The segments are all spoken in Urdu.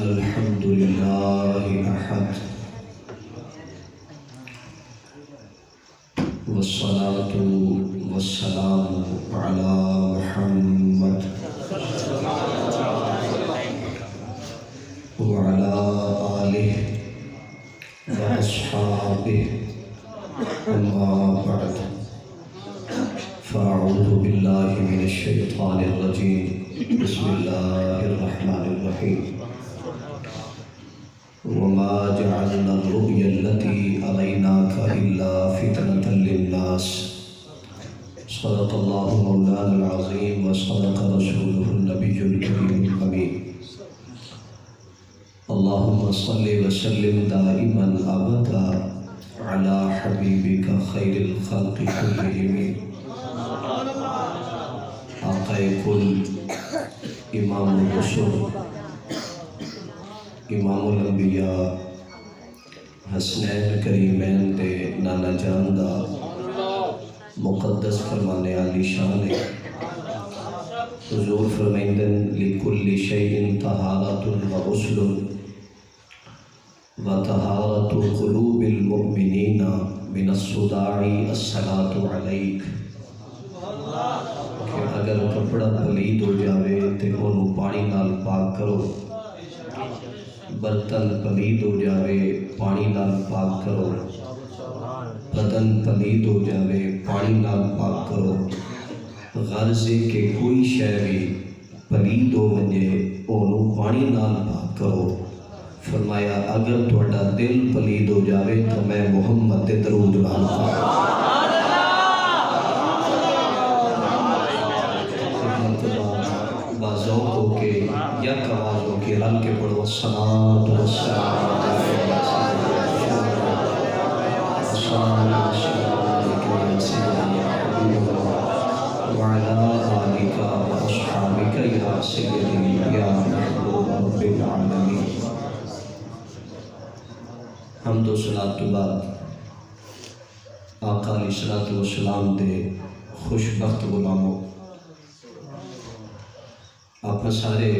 الحمد لله أحد والصلاة والسلام على محمد وعلى آله وأصحابه أما بعد فأعوذ بالله من الشيطان الرجيم بسم الله الرحمن الرحيم وما جعلنا الرؤيا التي أريناك إلا فتنة للناس صدق الله مولانا العظيم وصدق رسوله النبي الكريم الأمين اللهم صل وسلم دائما أبدا على حبيبك خير الخلق كلهم آقائے کل امام الرسول امام الانبیاء حسنین کریمین دے نانا جان دا مقدس فرمانے علی شان ہے حضور فرمائندن لکل شیء طہارۃ و غسل و طہارۃ قلوب المؤمنین من الصداع الصلاۃ علیک کہ اگر کپڑا پلید ہو جاوے تے انہوں پانی نال پاک کرو، برتن پلید ہو جاوے پانی نال پاک کرو، بدن پلید ہو جاوے پانی نال پاک کرو، غرض ہے کہ کوئی شے بھی پلید ہو ونجے انہوں پانی نال پاک کرو۔ فرمایا اگر تھوڑا دل پلید ہو جاوے تو میں محمد دے درود نال پاک بازوں کو کے یک آوازوں کے رل کے پڑھو الصلاۃ والسلام وعلى آلك وأصحابك يا سيدي يا محبوب رب العالمين۔ حمد و صلاۃ تو بعد آقا علیہ الصلوۃ والسلام دے خوش بخت غلاموں، آپ سارے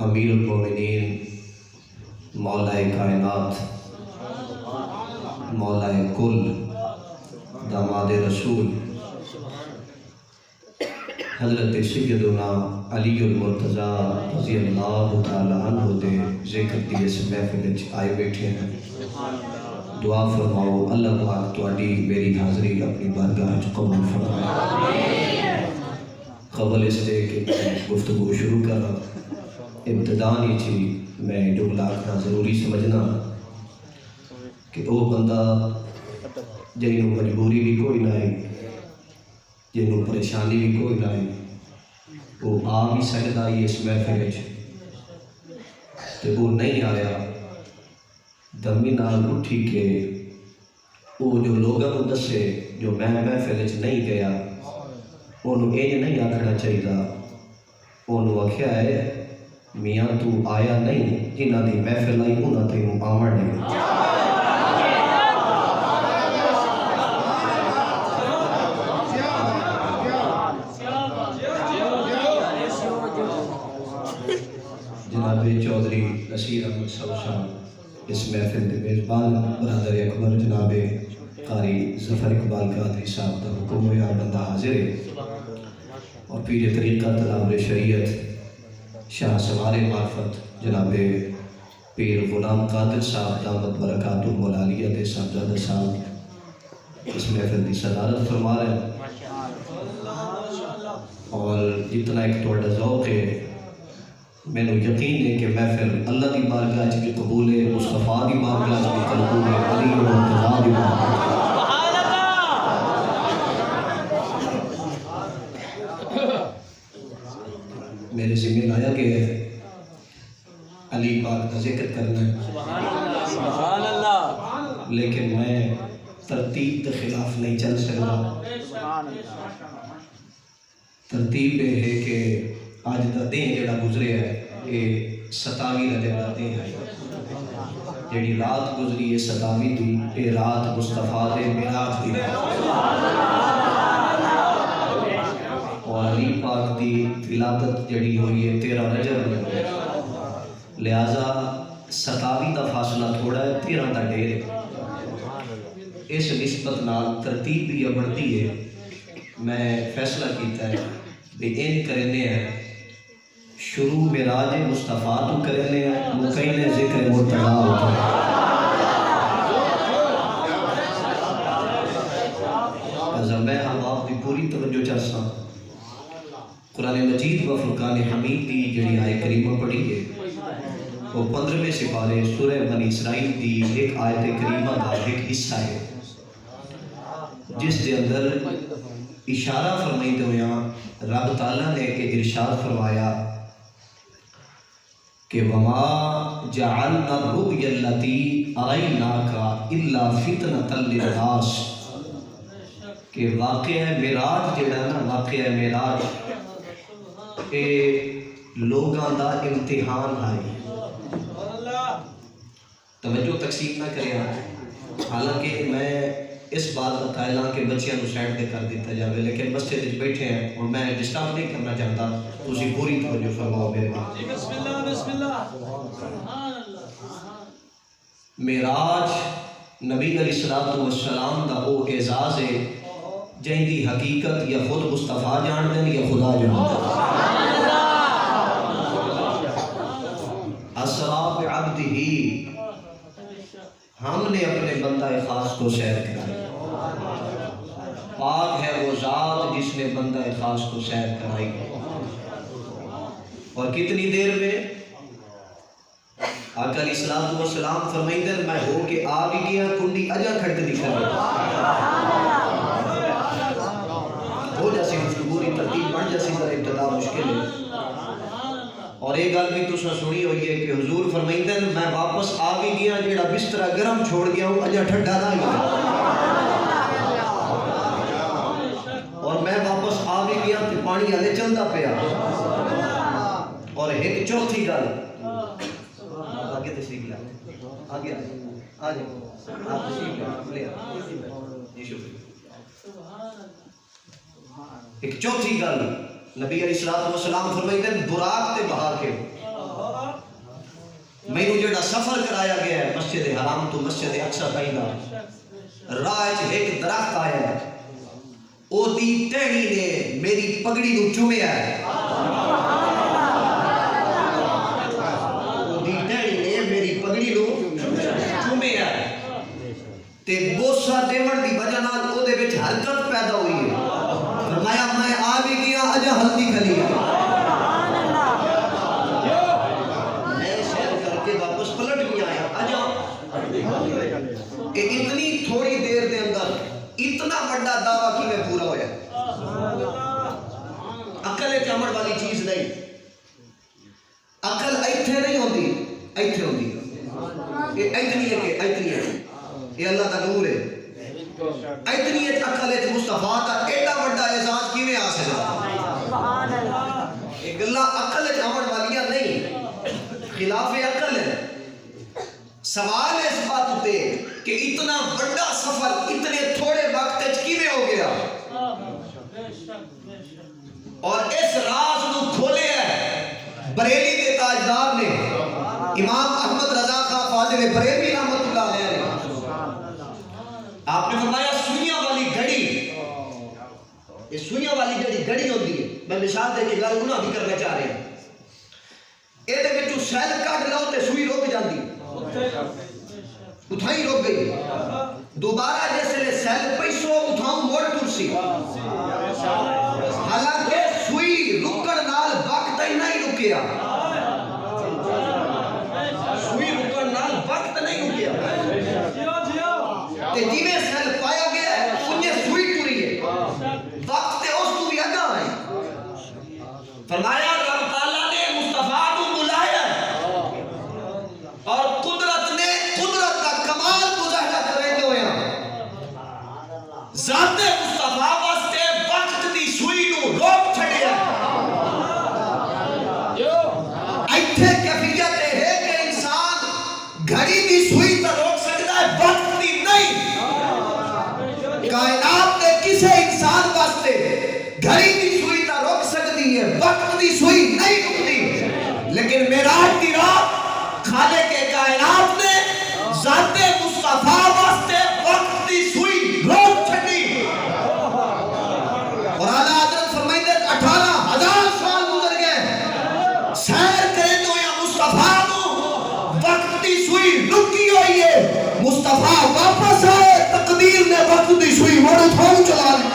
امیر المومنین مولا کائنات مولا کل داماد رسول حضرت سیدنا علی المرتضیٰ رضی اللہ تعالیٰ عنہ دے ذکر دی اس محفل وچ آئے بیٹھے ہیں۔ دعا فرماؤ اللہ پاک تواڈی میری حاضری اپنی بارگاہ وچ قبول فرمائے۔ قبل اس دے کہ گفتگو شروع کرا ابتدا نہیں تھی میں جملہ آکھنا ضروری سمجھنا کہ وہ بندہ جنہوں مجبوری بھی کوئی نہ ہے، جنہوں پریشانی بھی کوئی نہ ہے، وہ آ بھی سکتا ہی اس محفل وچ تے وہ نہیں آیا دمی نال اٹھی کہ وہ جو لوگوں کو دسے جو میں محفل وچ نہیں گیا انہوں یہ نہیں آکھنا چاہیے، انہوں آکھیا ہے میاں تو آیا نہیں جنہ دی محفل آئی انہوں تے آمن نہیں۔ جناب چودھری نصیر احمد صاحب اس محفل کے میزبان، برادر اکبر جناب قاری ظفر اقبال قادری صاحب کا حکم ہوا بندہ حاضر ہے، اور پیر طریقہ طلاب شریعت شاہ سوار معرفت جناب پیر غلام قادر صاحب دامت برکات المولالیہ دے صاحبزادہ صاحب اس محفل کی صدارت فرما رہے ہیں، اور جتنا ایک توڑا ذوق ہے میں نے یقین ہے کہ محفل اللہ کی بارگاہ بھی قبول ہے، مصطفیٰ کی بارگاہ بھی قبول ہے، علی مرتضیٰ کی بارگاہ۔ میرے ذمہ آیا کہ علی پاک کا ذکر کرنا ہے، لیکن میں ترتیب کے خلاف نہیں چل سکتا۔ ترتیب یہ ہے کہ اج کا دن جڑا گزرے ہے یہ 27 رجب کا دن ہے. جڑی رات گزری ہے 27 دی یہ رات مصطفیٰ دے معراج دی ہے. اور علی پاک دی ولادت جڑی ہوئی ہے 13 رجب میں، لہذا 27 دا فاصلہ تھوڑا ہے، 13 دا ڈیر ہے. اس نسبت نال ترتیب بھی بڑھتی ہے. میں فیصلہ کیتا ہے کہ ان کرنے ہیں شروع معراج مصطفیٰ تو کرنے ہیں، مکین ذکر مرتضیٰ ہوتا ہے. میں ہم آپ کی پوری توجہ چاہتا ہوں. قرآن مجید و فرقان حمید کی جڑی آیت کریمہ پڑھی ہے وہ 15ویں سپارے سورہ بنی اسرائیل کی ایک آیت کریمہ کا ایک حصہ ہے جس کے اندر اشارہ فرمائیتے ہوئے رب تعالیٰ نے کہ ارشاد فرمایا کہ وَمَا جَعَلْنَا الرُّؤْيَا الَّتِي أَرَيْنَاكَ إِلَّا فِتْنَةً لِلنَّاسِ کہ واقعہ معراج جڑا نا واقعہ معراج اے لوگاں دا امتحان ہے. توجہ تقسیم نہ کرے. حالانکہ میں اس بات بتایا کہ بچیاں نو سائڈ دے کر دیتا جاوے، لیکن مسجد وچ بیٹھے ہیں اور میں ڈسٹرب نہیں کرنا چاہتا. تسی پوری توجہ فرماؤ میرے پاس. بسم اللہ بسم اللہ. معراج نبی علیہ الصلوۃ والسلام دا وہ اعزاز ہے جن دی حقیقت یا خود مصطفیٰ جان دیں یا خدا جان دیں. اسرا بعبدہ، ہم نے اپنے بندہ خاص کو سیر کرائی. پاک ہے وہ ذات جس نے بندہ خاص کو سیر کرائی. اور کتنی دیر میں آقا علیہ الصلوۃ والسلام فرمائیتے ہیں میں ہو کے آ بھی گیا کنڈی اجا کھڑک دکھا ہو جیسی گفتگوری ترتیب بن جیسی در ابتدا مشکل ہے. اور ایک گل بھی تسا سنی ہوئی ہے کہ حضور فرمائیتے ہیں میں واپس آ بھی گیا جیڑا بسترا گرم چھوڑ گیا ہوں اجا ٹھنڈا نہ گیا. اور میں واپس آ بھی گیا کہ پانی ہلے چلتا پیا. اور ایک چوتھی گل آگے تشریف لے آگے آ جاؤ آپ تشریف لے جی شکریہ. ایک چوتھی گل نبی علیہ الصلوۃ والسلام فرمائیتے ہیں براق تے بہا کے میں نے جڑا سفر کرایا گیا ہے مسجد حرام تو مسجد اقصی تائیں دا راہ وچ ایک درخت آیا ہے او دی ٹہنی نے میری پگڑی نو چومیا ہے. او دی ٹہنی نے میری پگڑی نو چومیا ہے تے بوسا دیون دی وجہ نال او دے وچ حرکت پیدا ہوئی ہے. فرمایا میں آ بھی گیا اجا ہلدی کھلی ہے. میں سیر کر کے واپس پلٹ بھی آیا اجا. کہ اتنی تھوڑی دیر دے اندر اتنا بڑا دعویٰ کی میں پورا ہویا. عقل ایک عمل والی چیز نہیں. عقل ایتھے نہیں ہوتی ایتھے ہوتی. یہ ایتنی ہے کہ ایتنی ہے یہ اللہ کا نور ہے. اتنی عقل ہے مصطفیٰ کا ایڈا بڑا اعزاز کیویں حاصل ہے. سبحان اللہ. ایک اللہ عقل ہے عمل والیاں نہیں خلاف عقل ہے. سوال ہے اس بات تے کہ اتنا بڑا سفر اتنے تھوڑے وقت وچ کیویں ہو گیا. اور اس راز نو کھولیا ہے بریلی کے تاجدار نے امام احمد رضا خان فاضل بریلوی رحمۃ اللہ علیہ نے. آپ نے فرمایا سوئیاں والی گھڑی، یہ سوئیاں والی جڑی گھڑی ہوتی ہے میں مثال دے کے گل انہاں بھی کرنا چاہ رہے ہیں. اے دے وچوں سیل کڈ لو تے سوئی رک جاندی اتھائی رک گئی. دوبارہ جیسے سیل پیسو اتھاؤں موڑ ترسی. حالانکہ سوئی رکن نال وقت ہی نہیں رکیا. سوئی رکن نال وقت نہیں رکیا. تے جیویں سیل پایا گیا ہے انہیں سوئی ٹری ہے وقت تے اس تو بھی اگا ہے. فرمایا رب تعالیٰ نے مصطفیٰ کو بلایا اور قدرت نے قدرت کا کمال مظاہرہ کرے ہوئے ذات مصطفیٰ واسطے وقت دی سوئی نو روک چھڑے وقت دی سوئی نہیں رکتی، لیکن معراج دی رات خالق کائنات نے ذات مصطفیٰ واسطے وقت دی سوئی روک چھڈی، اور اعلیٰ حضرت فرمائیے 18,000 سال گزر گئے سیر کریں تو یا مصطفیٰ نو وقت دی سوئی رکی ہوئی ہے، مصطفیٰ واپس آئے تقدیر نے وقت دی سوئی موڑے تھوڑ چلا لی.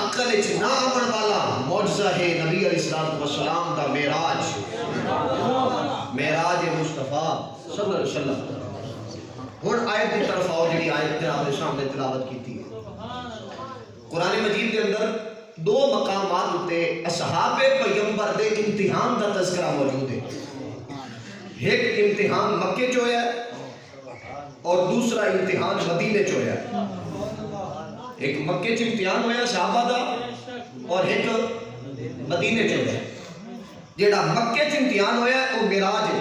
عقل اچ نہ آمن والا معجزہ ہے نبی علیہ السلام دا معراج، معراج مصطفیٰ صلی اللہ علیہ وسلم. ہن آیت کی طرف آؤ جڑی آیت تے آپ نے سامنے تلاوت کیتی ہے. قرآن مجید کے اندر دو مقامات تے اصحاب پیغمبر دے امتحان دا تذکرہ موجود ہے. ایک امتحان مکے چ ہویا ہے اور دوسرا امتحان مدینے چ ہویا ہے. ایک مکے چ امتحان ہویا صحابہ دا اور ایک مدینے چ ہویا. جیڑا مکے چ امتحان ہویا ہے وہ معراج ہے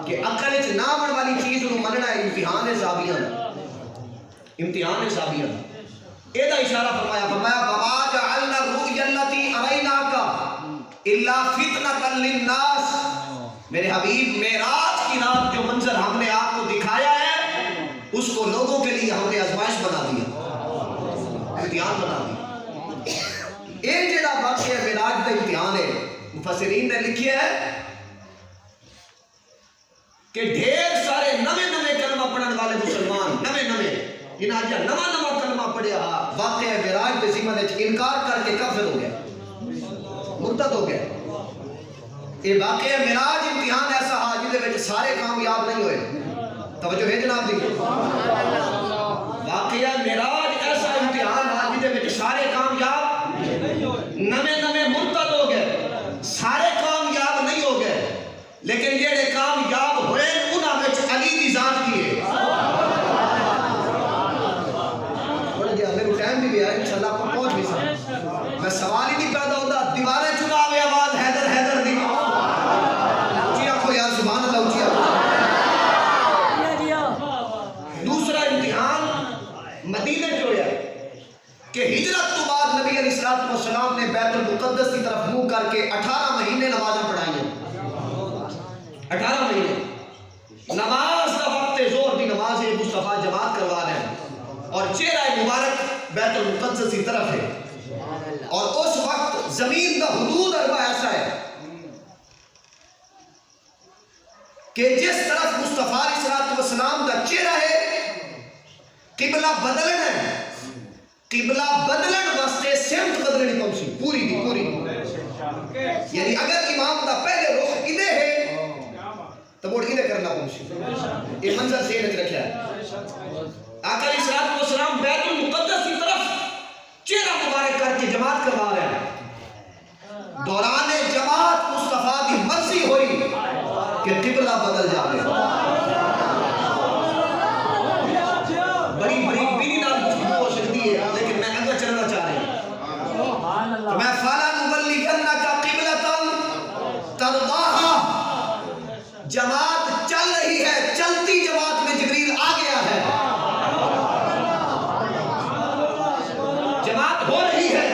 کہ عقل چ نہ آمن والی چیز نو مننا ہے. امتحان ہے صحابیاں دا، امتحان ہے صحابیاں دا. اے دا اشارہ فرمایا وما جعلنا الرؤيا التي اريناك الا فتنة للناس. میرے حبیب معراج کی رات جو منظر ہم نے آپ کو دکھایا ہے اس کو لوگوں کے لیے ہم نے آزمائش بنا دیا، امتحان بنا دیا. یہ جڑا واقعہ معراج کا امتحان ہے، مفسرین نے لکھیا ہے کہ ڈھیر سارے نوے کلمہ پڑھن والے مسلمان نوے انہاں جا نواں کلمہ پڑھیا واقعہ معراج کے ذمہ وچ انکار کر کے کافر ہو گیا، مرتد ہو گیا. یہ واقعہ معراج امتحان ایسا ہا جدے وچ سارے کامیاب نہیں ہوئے. توجہ ہے جناب دی. واقعہ معراج ایسا امتحان ہا جدے وچ سارے کامیاب نوے مرتد ہو گئے، سارے کامیاب نہیں ہو گئے، لیکن جڑے کامیاب ہوئے انہاں وچ علی دی ذات کی ہے. بڑھ گیا میرے ٹائم بھی ہے انشاءاللہ آپ پہنچ بھی سکتے. میں سوال ہی نہیں پیدا ہوتا دیواریں چناوے آواز حیدر حیدر دی. اونچی آنکھو یار سبحان اللہ اونچی آنکھو. دوسرا امتحان مدینے جو ہے کہ ہجرت تو بعد نبی علیہ السلام نے بیت المقدس کی طرف منہ کر کے 18 مہینے نمازیں پڑھائی ہیں. 18 مہینے نماز کا وقت زور کی نماز ہے، مصطفیٰ جماعت کروا رہے ہیں اور چہرہ مبارک بیت المقدس کی طرف ہے. اور اس وقت زمین کا حدود اربع ایسا ہے کہ جس طرف مصطفیٰ علیہ السلام کا چہرہ ہے قبلہ بدلنا ہے، قبلہ بدلن واسطے سمت بدلنی پہنچی پوری دی پوری. یعنی اگر امام دا پہلے رخ ادھے ہے تو وہ ادھے کرنا پہنچی. یہ منظر ذہن وچ رکھا ہے. آقا علیہ السلام بیت المقدس کی طرف چہرہ مبارک کر کے جماعت کروا رہے ہیں. دوران جماعت مصطفیٰ کی مرضی ہوئی کہ قبلہ بدل جاوے. بڑی بیری نال ہو سکتی ہے لیکن میں اگر چلنا چاہ رہا ہوں میں فَلَنُوَلِّيَنَّكَ قِبْلَةً تَرْضَاهَا. جماعت چل رہی ہے، چلتی جماعت میں جبریل آ گیا ہے. جماعت ہو رہی ہے،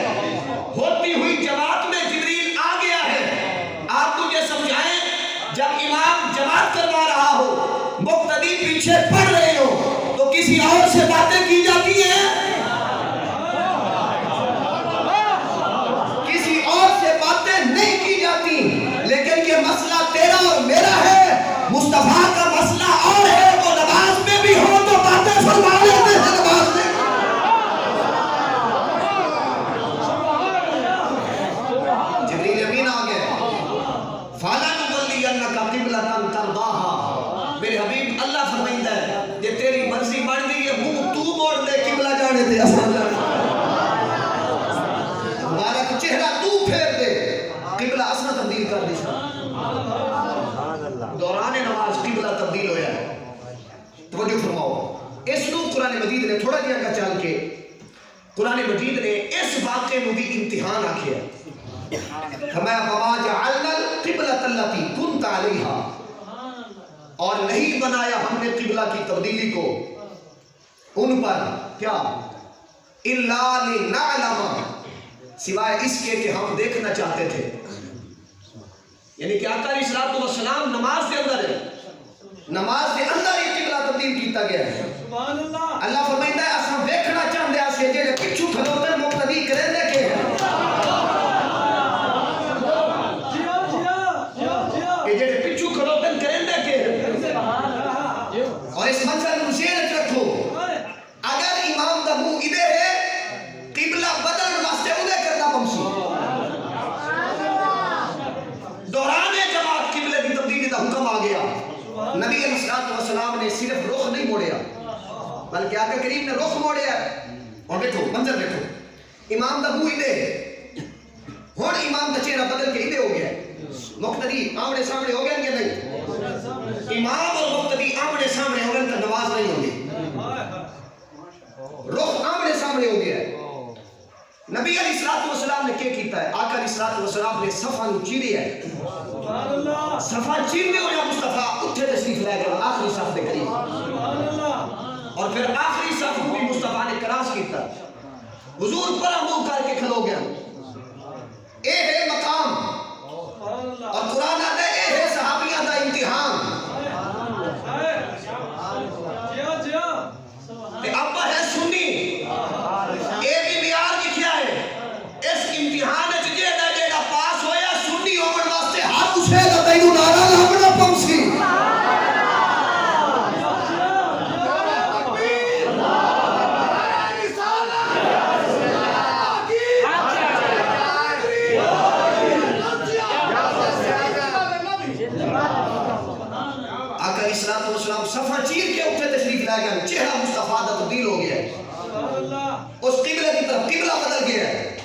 ہوتی ہوئی جماعت میں جبریل آ گیا ہے. آپ مجھے سمجھائیں جب امام جماعت کروا رہا ہو مقتدی پیچھے پڑھ رہے ہو تو کسی اور سے باتیں کی جاتی ہیں، کسی اور سے باتیں نہیں کی جاتی. لیکن یہ مسئلہ تیرا اور میرا ہے، مصطفیٰ کا مسئلہ اور ہے. وہ نماز میں بھی ہو تو باتیں فرما لیتے ہیں نماز میں. جبریل امین آ گئے. فَلَنُوَلِّيَنَّكَ قِبْلَةً تَرْضَاهَا. میرے حبیب اللہ فرمائندہ ہے یہ تیری مرضی بن گئی ہے، منہ تو موڑ دے قبلہ جانے دے اساں جانے. مبارک چہرہ تو پھیر دے قبلہ اساں تبدیل کر دی. دوران نماز قبلہ تبدیل ہویا ہے. توجہ فرماؤ. اس نو قرآن مجید نے تھوڑا جہا کا چل کے قرآن مجید نے اس واقعے میں بھی امتحان آکھیا فرمایا وَمَا جَعَلْنَا الْقِبْلَةَ الَّتِي كُنْتَ عَلَيْهَا، اور نہیں بنایا ہم نے قبلہ کی تبدیلی کو ان پر کیا إِلَّا لِنَعْلَمَ، سوائے اس کے کہ ہم دیکھنا چاہتے تھے. یعنی کہ آقا علیہ الصلوۃ والسلام نماز کے اندر ہے، نماز کے اندر ہی قبلہ تبدیل کیتا گیا ہے. سبحان اللہ. اللہ فرمائندا ہے اساں دیکھنا چاہندے ہیں جڑے پچھو کھلوتے مقتدی کریندے کہ جڑے پچھو کھلوتے کریندے کہ، اور اس منظر کو ذہن وچ رکھو، اگر امام دا منہ ادھر ہے قبلہ بدلن واسطے انہیں کرنا پمسی. دوران جماعت قبلے کی تبدیلی کا حکم آ گیا. نبی علیہ الصلوۃ والسلام نے صرف رخ نہیں موڑیا بلکہ آقا کریم نے رخ موڑیا. اور دیکھو منظر دیکھو، امام دا منہ ادھر ہے، ہن امام دا چہرہ بدل کے ادھر ہو گیا ہے. مقتدی آمنے سامنے ہو گیا کہ نہیں؟ امام اور مقتدی آمنے سامنے ہو گئے تو نماز نہیں ہوگی. رخ آمنے سامنے ہو گیا ہے. نبی علیہ الصلوۃ والسلام نے کیا کیتا ہے؟ آقا علیہ الصلوۃ والسلام نے صفا نو چیریا ہے. صفا چیرنے ہو یا مصطفیٰ اٹھے تشریف لے گئے آخری صف دے قریب، اور پھر آخری صف کو بھی مصطفیٰ نے کراس کیتا. حضور پر منہ کر کے کھلو گیا. اے ہے مقام، اور قرآن آتا ہے اے ہے صحابیہ دا امتحان. ابا ہے سنی، اے بھی بیار لکھیا ہے اس امتحان جیڑا جیڑا پاس ہویا سنی ہون واسطے ہر اسے دا تینوں نعرہ لاونا پمسی. صفا چیر کے اٹھے تشریف لائے گئے، چہرہ مصطفیٰ دا تبدیل ہو گیا ہے. اس قبلہ کی طرف قبلہ بدل گیا ہے.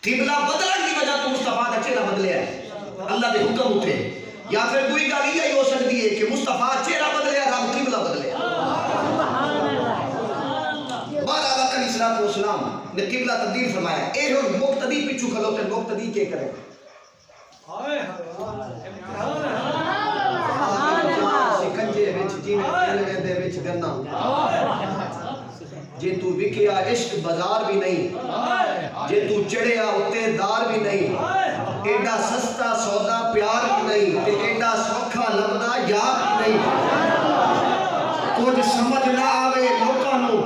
قبلہ بدلن کی وجہ تو مصطفیٰ دا چہرہ بدلیا ہے. اللہ دے حکم اٹھے، یا پھر کوئی گل یہ ہو سکتی ہے کہ مصطفیٰ چہرہ بدلیا رب قبلہ بدلیا. بہرحال آقا علیہ الصلوۃ والسلام نے قبلہ تبدیل فرمایا. اے ہن مقتدی پیچھے کھلوتے، مقتدی کیا کرے؟ جے تو وکیا عشق بازار بھی نہیں، جے تو چڑھیا اتے دار بھی نہیں، ایڈا سستا سودا پیار بھی نہیں، تے ایڈا سوکھا لبدا یار بھی نہیں. کچھ سمجھ نہ آوے لوکاں نو،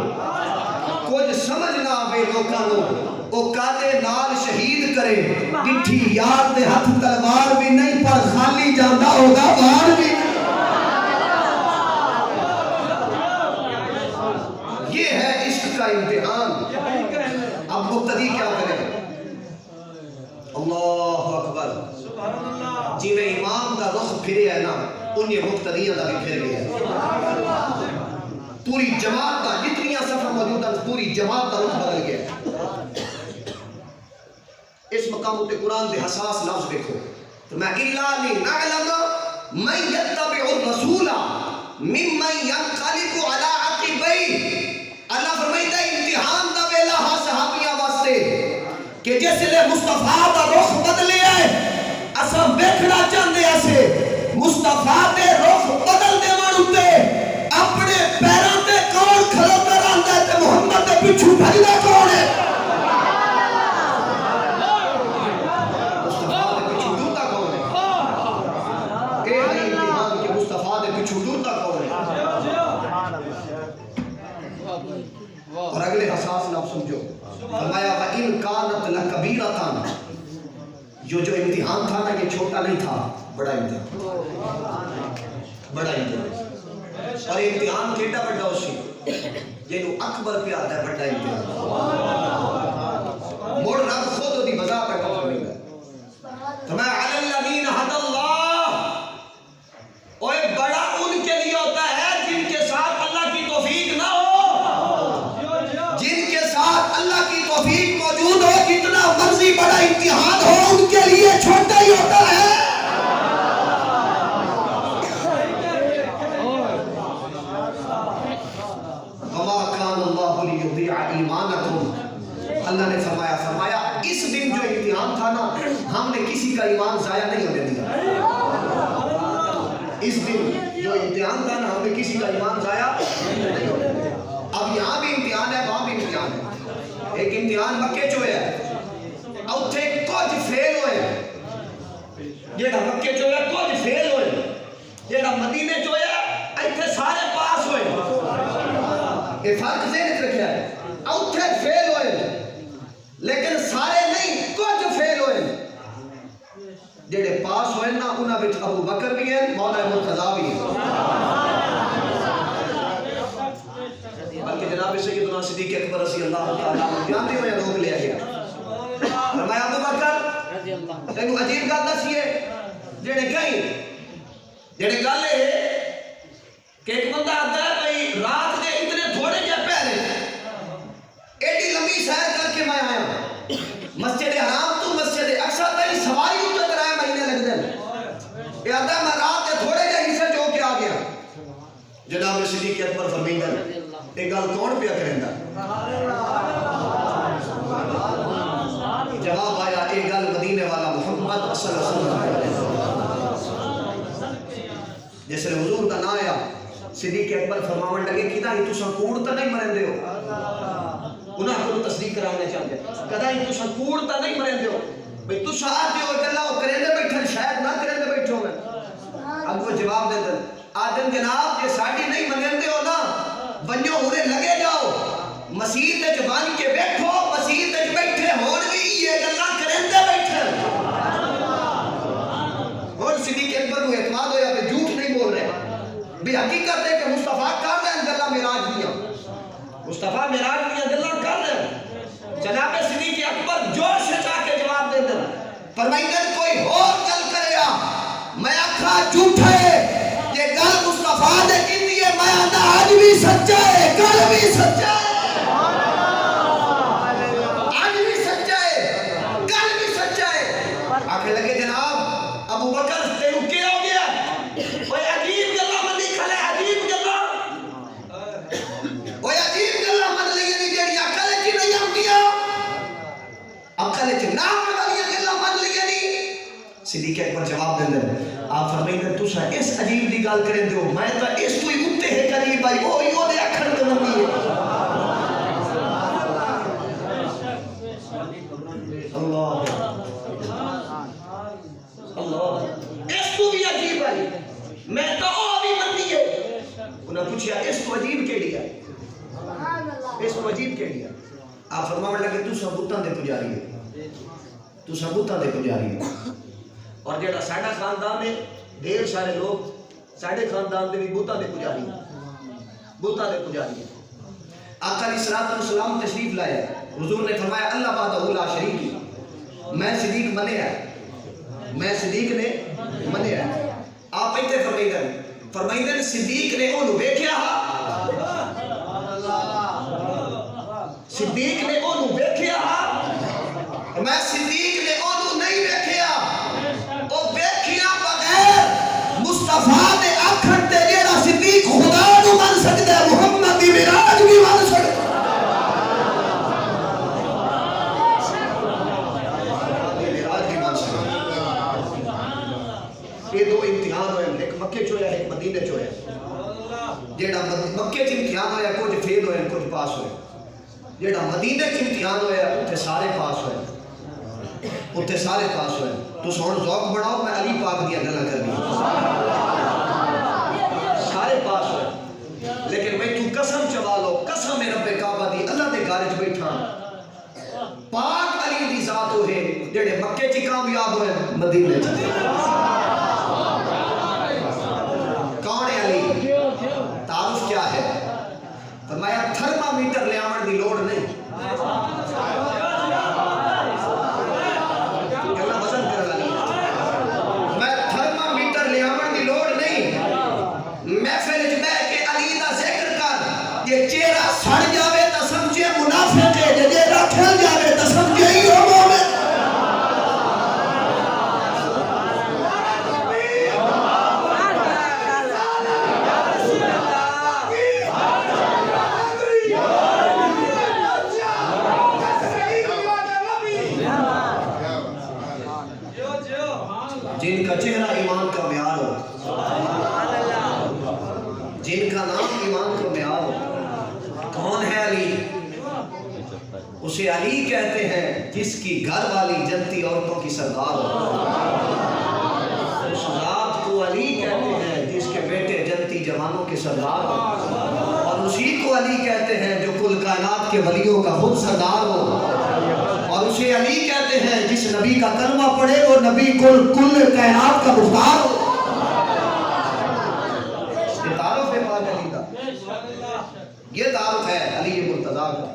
کچھ سمجھ نہ آوے لوکاں نو، او کادے نال شہید کرے ڈٹھی یار دے ہاتھ تلوار بھی نہیں، پر خالی جاندا ہوگا وار بھی. یہ ہے عشق کا امتحان. اب مقتدی کیا کرے؟ اللہ اکبر. جی میں امام دا رخ پھرے ہے نا انہیں مقتدیہ دا بھی پھر گیا ہے. پوری جماعت دا جتنی صفحہ موجود ہے پوری جماعت دا رخ بدل گیا. اس مقام تے قرآن دے حساس لفظ دیکھو، میں اِلَّا لِنَعْلَمَ مَنْ يَتَّبِعُ الرَّسُولَ مِمَّنْ يَنْقَلِبُ عَلَىٰ عَقِبَيْهِ. اللہ فرمائیتا ہے امتحان دا ویلا ہاں صحابیہ واسطے کہ جس لئے مصطفیٰ دا رخ بدلے آئے اساں بیکھنا چاندے اسے مصطفیٰ دے رخ بدل دے مانوتے اپنے پیران دے کون کھلو کر آندہ ہے تے محمد دے پچھو بھجدہ کون ہے. مصطفیٰ دے پچھو ڈوتا کون ہے؟ اے ہے امتحان کہ مصطفیٰ دے پچھو ڈوتا کون ہے. اور اگلے حساس لفظ سمجھو، فرمایا وَإِن كَانَتْ لَكَبِيرَةً. جو امتحان تھا نا یہ چھوٹا نہیں تھا، بڑا امتحان، بڑا امتحان. اور امتحان کیٹا بڑا ہو سی جنہوں اکبر پہ آتا ہے بڑا امتحان. موڑ رب خود ہوتی بذات کا کفر نہیں ہے. فرمایا عَلَى الَّذِينَ هَدَى اللَّهُ، اور بڑا ان کے لیے ہوتا ہے جن کے ساتھ اللہ کی توفیق نہ ہو، اللہ کی توفیق موجود ہو، کتنا مرضی بڑا امتحان ہو ان کے لیے چھوٹا ہی ہوتا ہے. وَمَا كَانَ اللَّهُ لِيُضِيعَ إِيمَانَكُمْ اللہ نے فرمایا اس دن جو امتحان تھا نا ہم نے کسی کا ایمان ضائع نہیں ہونے دیا. اس دن جو امتحان تھا نا ہم نے کسی کا ایمان ضائع نہیں ہونے دیا. اب یہاں بھی امتحان ہے وہاں بھی امتحان ہے. ایک امتحان مکے جو ہے اوتھے کچھ فیل ہوئے جیڑا مکے جو ہے کچھ فیل ہوئے جیڑا مدینے جو ہے ایتھے سارے پاس ہوئے. یہ فرق ذہن رکھا ہے. اوتھے فیل ہوئے لیکن سارے نہیں کچھ فیل ہوئے. جیڑے پاس ہوئے نا انہاں وچ ابو بکر بھی ہیں مولا مرتضیٰ بھی ہیں بلکہ جناب سیدنا صدیق اکبر رضی اللہ تعالیٰ عنہ جانتے ہوئے روک لیا گیا. فرمایا ابو بکر تینوں عجیب گل دسیے جیڑے گل ہے کہ ایک بندہ آتا ہے بھائی رات کے اتنے تھوڑے جہے پہرے ایڈی لمبی سیر کر کے میں آیا مسجد حرام تو مسجد اقصی تک سواری اتنے کرائے مہینے لگ دیں. یہ آتا ہے میں رات کے تھوڑے جہے حصے جو کے آ گیا. جناب صدیق اکبر فرمائیں ایک گل کون پیا کریں گا؟ جواب آیا ایک گل مدینے والا محمد صلی اللہ علیہ وسلم. جیسے حضور کا نام آیا صدیق اکبر فرماون لگے کدا ہی تساں کوڑ تا نہیں مرندے ہو. انہاں کو تصدیق کرانے چاہتے کدا ہی تساں کوڑ تا نہیں مرندے ہو بھئی تساں آتے ہو گلا او کرے دے بیٹھن شاید نہ کرے دے بیٹھو میں. اب وہ جواب دے دے آدم جناب یہ ساڈی نہیں منندے ہو نا بنو ہونے لگے جاؤ مسجد وچ بن کے بیٹھو مسجد وچ بیٹھے ہون بھی یہ گلاں کرندے بیٹھن. اور صدیق اکبر کو اعتماد ہویا کہ جھوٹ نہیں بول رہے بھی حقیقت ہے کہ مصطفیٰ کر رہے ہیں گلاں معراج دیا مصطفیٰ معراج دیا گلاں کر رہے ہیں. جناب صدیق اکبر جوش سے چاہ کے جواب دے دیں فرمائیں کوئی اور گل کریا میں آکھا جھوٹا ہے یہ گل مصطفیٰ نے کی ہے میں آنا آج بھی سچا ہے کل بھی سچا ہے آج بھی سچا ہے کل بھی سچا ہے. آکھے لگے جناب ابو بکر تینوں کیا ہو گیا کوئی عجیب گلا منی کھلے عجیب گلا کوئی عجیب گلا من لئی نہیں جیڑی عقل وچ نہیں آندیا عقل وچ نہ آون والی گلا من لئی نہیں. صدیق اکبر جواب دیندے آپ فرمائیں تساں اس عجیب دی گل کریں دیو میں تا اس تو ہی اتے ہے قریب آئی اوہی او دے اکھڑ تے بندی ہے. اللہ اس تو بھی عجیب آئی میں تا او بھی بندی ہے. انہاں پوچھیا اس تو عجیب کیڑی ہے اس تو عجیب کیڑی ہے. آپ فرماون لگے تساں بتاں دے پجاری ہے تساں بتاں دے پجاری ہے. اور جیڑا ساڈا خاندان ہے ڈھیر سارے لوگ ساڈے خاندان دے بھی بتاں دے پجاری بتاں دے پجاری. آقا علیہ الصلوۃ والسلام تشریف لائے حضور نے فرمایا اللہ وحدہ لا شریک میں صدیق منیا میں صدیق نے منیا. آپ ایتھے فرمائیں صدیق نے اونوں ویکھیا صدیق نے اونوں ویکھیا میں صدیق نے اونوں نہیں ویکھیا او ویکھیا بغیر مصطفیٰ نے آکھن تے جیڑا صدیق خدا نو من سکدا ہے محمد دی معراج بھی من سکدا معراج بھی من سکدا. یہ دو امتحان ہوئے ایک مکے چ ہویا ایک مدینے چ ہویا. جیڑا مکے چ امتحان ہویا کچھ فیل ہوئے کچھ پاس ہوئے. جیڑا مدینے چ امتحان ہویا اوتھے سارے پاس ہوئے اوتھے سارے پاس ہوئے. تو سون ذوق بڑھاؤ میں علی پاک دیا گلاں کرنی سارے پاس ہوئے. لیکن میں تو قسم چوا لو قسم رب کعبہ دی اللہ دے گھر وچ بیٹھا پاک علی دی ذات ہوئے جڑے مکے چ کامیاب ہوئے مدینے چ. کون ہے علی تعارف کیا ہے؟ فرمایا تھرمامیٹر لے آون دی لوڑ نہیں چہرہ سڑ جاوے تا سمجھے منافق ہے جے رکھل جاوے تا سمجھے ہی ہو مومن. اسے علی کہتے ہیں جس کی گھر والی جنتی عورتوں کی سردار ہو، اس ذات کو علی کہتے ہیں جس کے بیٹے جنتی جوانوں کے سردار ہو، اور اسی کو علی کہتے ہیں جو کل کائنات کے ولیوں کا خود سردار ہو، اور اسے علی کہتے ہیں جس نبی کا کلمہ پڑھے وہ نبی کل کائنات کا مختار ہو۔ یہ تعارف ہے پاک علی کا، یہ تعارف ہے علی مرتضیٰ کا۔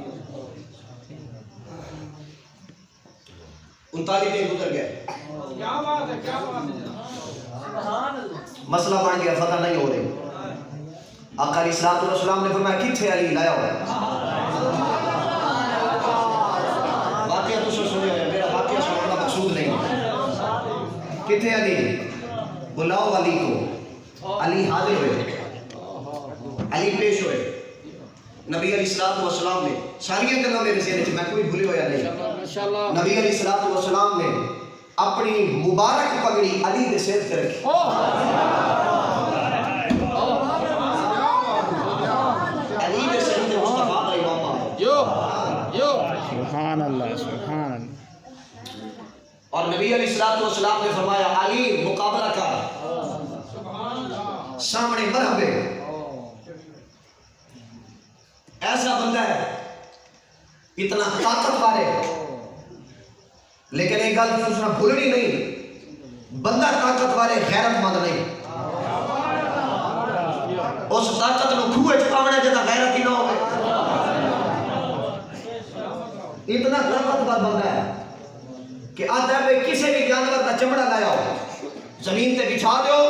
39 دن گزر گئے، کیا بات ہے، کیا بات ہے، مسئلہ بن گیا، فتح نہیں ہو رہی۔ آقا علیہ الصلوۃ والسلام نے فرمایا کتھے علی لایا ہوا ہے؟ واقعہ تو سنے ہوئے، میرا واقعہ سننے کا مقصود نہیں، کتھے علی؟ بلاؤ علی کو۔ علی حاضر ہوئے، علی پیش ہوئے، نبی علیہ الصلوۃ والسلام نے ساری گلاں میرے ذہن وچ، میں کوئی بھولے ہویا نہیں۔ نبی علیہ الصلوۃ والسلام نے اپنی مبارک پگڑی علی دے سر تے رکھی، علی دے سر تے مصطفیٰ دا امام آیا، سبحان اللہ، سبحان اللہ۔ اور نبی علیہ الصلوۃ والسلام نے فرمایا علی مقابلہ کر، سامنے مرحبا، ایسا بندہ ہے اتنا طاقتور ہے، لیکن ایک گل سوچنا بھولنی نہیں، بندہ طاقتور ہے غیرت مند نہیں۔ اس طاقت نو کھوے چ پاونا جدا غیرت ہی نہ ہوے، اتنا طاقتور بندہ ہے کہ آدھا بھائی کسی بھی جانور کا چمڑا لایا ہو زمین تے بچھا دیو،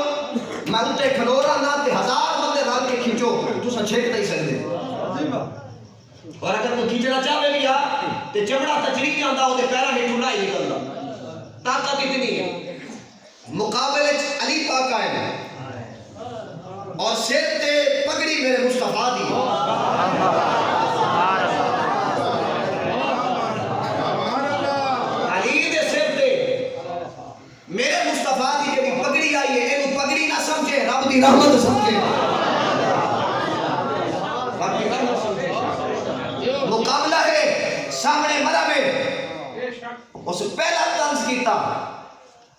میں اتنے کھلو رہا نہ تے 1000 بندے رل کے کھینچو تساں چھک نہیں سکتے، اور اگر کوئی کھینچنا چاہے بھی تے چمڑا تجری جاندا وہ پیرا ہیٹھوں نہ ہی نکلدا، طاقت اتنی ہے۔ مقابلے چ علی پاک آئے اور سر تے پگڑی میرے مصطفیٰ دی، علی دے سر تے میرے مصطفیٰ دی جڑی پگڑی آئی ہے اینو پگڑی نہ سمجھے، رب دی رحمت سمجھے، مقابلہ ہے سامنے مرا میں، اس پہلا طنز کیتا،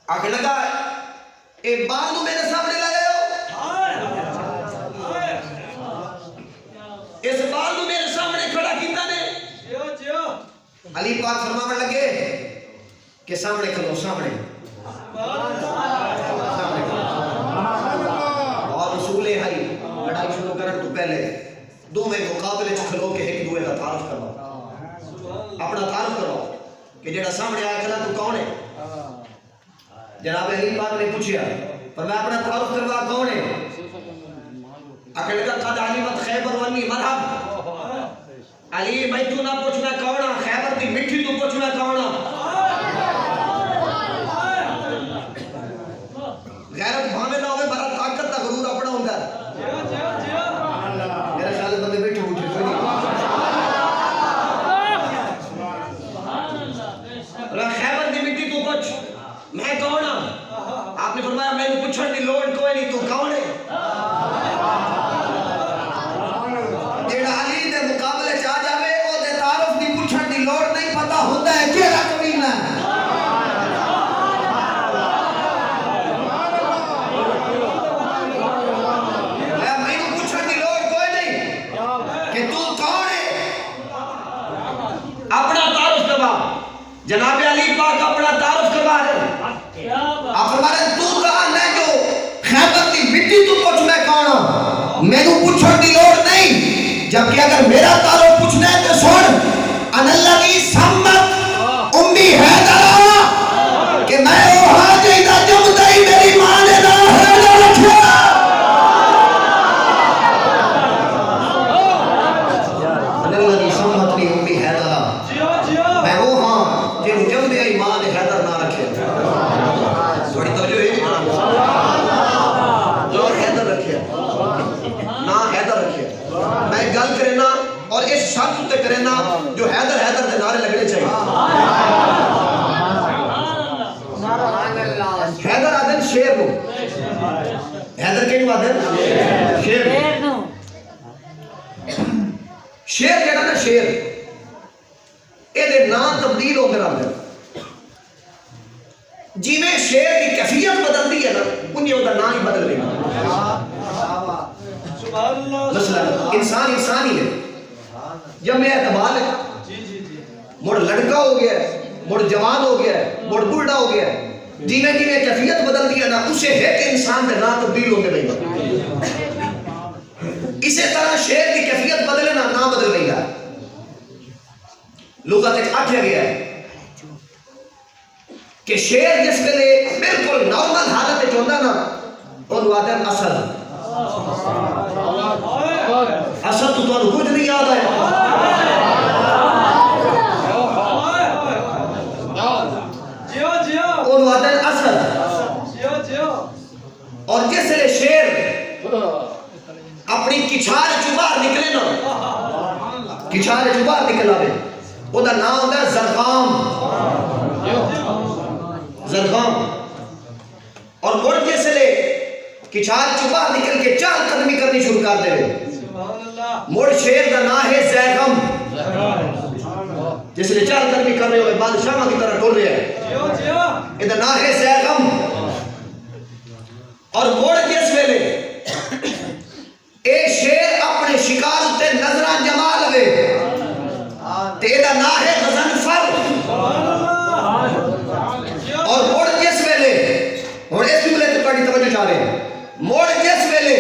آگے لگا اے بال میرے سامنے لگے ہو، اس بال میرے سامنے کھڑا کیتا نے۔ علی پاک فرمانے لگے کہ سامنے کھلو، سامنے، اور رسول ہے لڑائی شروع کرنے تو پہلے دو میں مقابلے چ کھلو کے ایک دوے کا تعارف کرو، اپنا تعارف کرو کہ جڑا سامنے آیا کھلا تو کون ہے؟ جناب علی پاک نے پوچھا، پر میں اپنا تعارف کروا کون ہے؟ اکھڑ کا قد علمت خیبر ونی مرحب، علی میں تو نہ پوچھ میں کون ہاں، خیبر دی مٹھی تو پوچھ میں کون ہاں۔ غیرت بھاوے نہ ہوئے بڑا طاقت دا غرور اپنا ہوندا ہے، میرا خیال بندے بیٹھے ہوئے کوئی نہیں، خیبر دی مٹی تو پوچھ میں کون ہاں؟ آپ نے فرمایا میں نے پوچھن دی لوڑ کوئی نہیں، تو کون ہے؟ جیڑا علی دے مقابلے چ آ جاوے او دے تعارف دی پوچھن دی لوڑ نہیں، پتہ ہوندا ہے کیڑا کمینہ ہے۔ اپنا تعارف کروا، جناب علی پاک اپنا تعارف کروا رہے، آپ فرما رہے تو کہا میں جو خیبر دی مٹی تو پوچھ میں کون ہوں، میں نے پوچھن دی لوڑ نہیں، جبکہ اگر میرا تعارف پوچھنا ہے تو سن، ان الذی سمت امی حیدر، کہ میں وہ حاجی دا جمدہ ہی میری ماں نے نام حیدر رکھا، ان الذی سمت لی امی حیدر، میں وہ ہاں جن جمدے ہی ماں نے حیدر نہ رکھے، تھوڑی توجہ ہے جو حیدر رکھے نہ حیدر رکھے، میں گل کرنا اور اس شرط تے کرنا جو حیدر حیدر دے نعرے لگنے چاہیے۔ حیدر آدن شیر نو، حیدر کہیں آدن شیر نو، شیر کہنا نا شیر، اے نام تبدیل ہو کر آتے ہیں. جی میں شیر کی کیفیت بدلتی ہے نا انہیں ہوتا نام ہی بدل گئی. مثلا انسان ہی ہے. جب میں اعتبار ہے مڑ لڑکا ہو گیا ہے, مڑ جوان ہو گیا ہے, مڑ بوڑھا ہو گیا ہے. جی میں کیفیت بدلتی ہے نا اسے ہے کہ انسان کا نام تبدیل ہو کے گئی. اسی طرح شیر کی کیفیت بدلے نا نہ بدل گئی ہے. لغت ایک آٹھیا گیا ہے کہ شیر جس ویلے بالکل نارمل حالت چاہتا نا انہوں آتے ہیں اصل. اصل تو تمہیں کچھ نہیں یاد ہے. انہوں آتے ہیں اصل. اور جس ویلے شیر اپنی کچھار چوبار نکلے نا کچھار چوبار نکل آئے وہ دا نام ہوتا ہے زرغام. زرغام. اور مڑ جس لے کچھار چوبار نکل کے چال قدمی کرنی شروع کر دے مڑ شیر دا نام ہے زیغم. جس لے چال قدمی کر رہے ہوئے بادشاہ کی طرح ٹور رہے ہیں یہ دا نام ہے زیغم. اور مڑ جس ویلے اے شیر اپنے شکار تے نظران جما لوے تیرا نا ہے غضنفر. اور مڑ جس ویلے اور اس بھی ملے تو پڑی توجہ چاہ رہے ہیں مڑ جس ویلے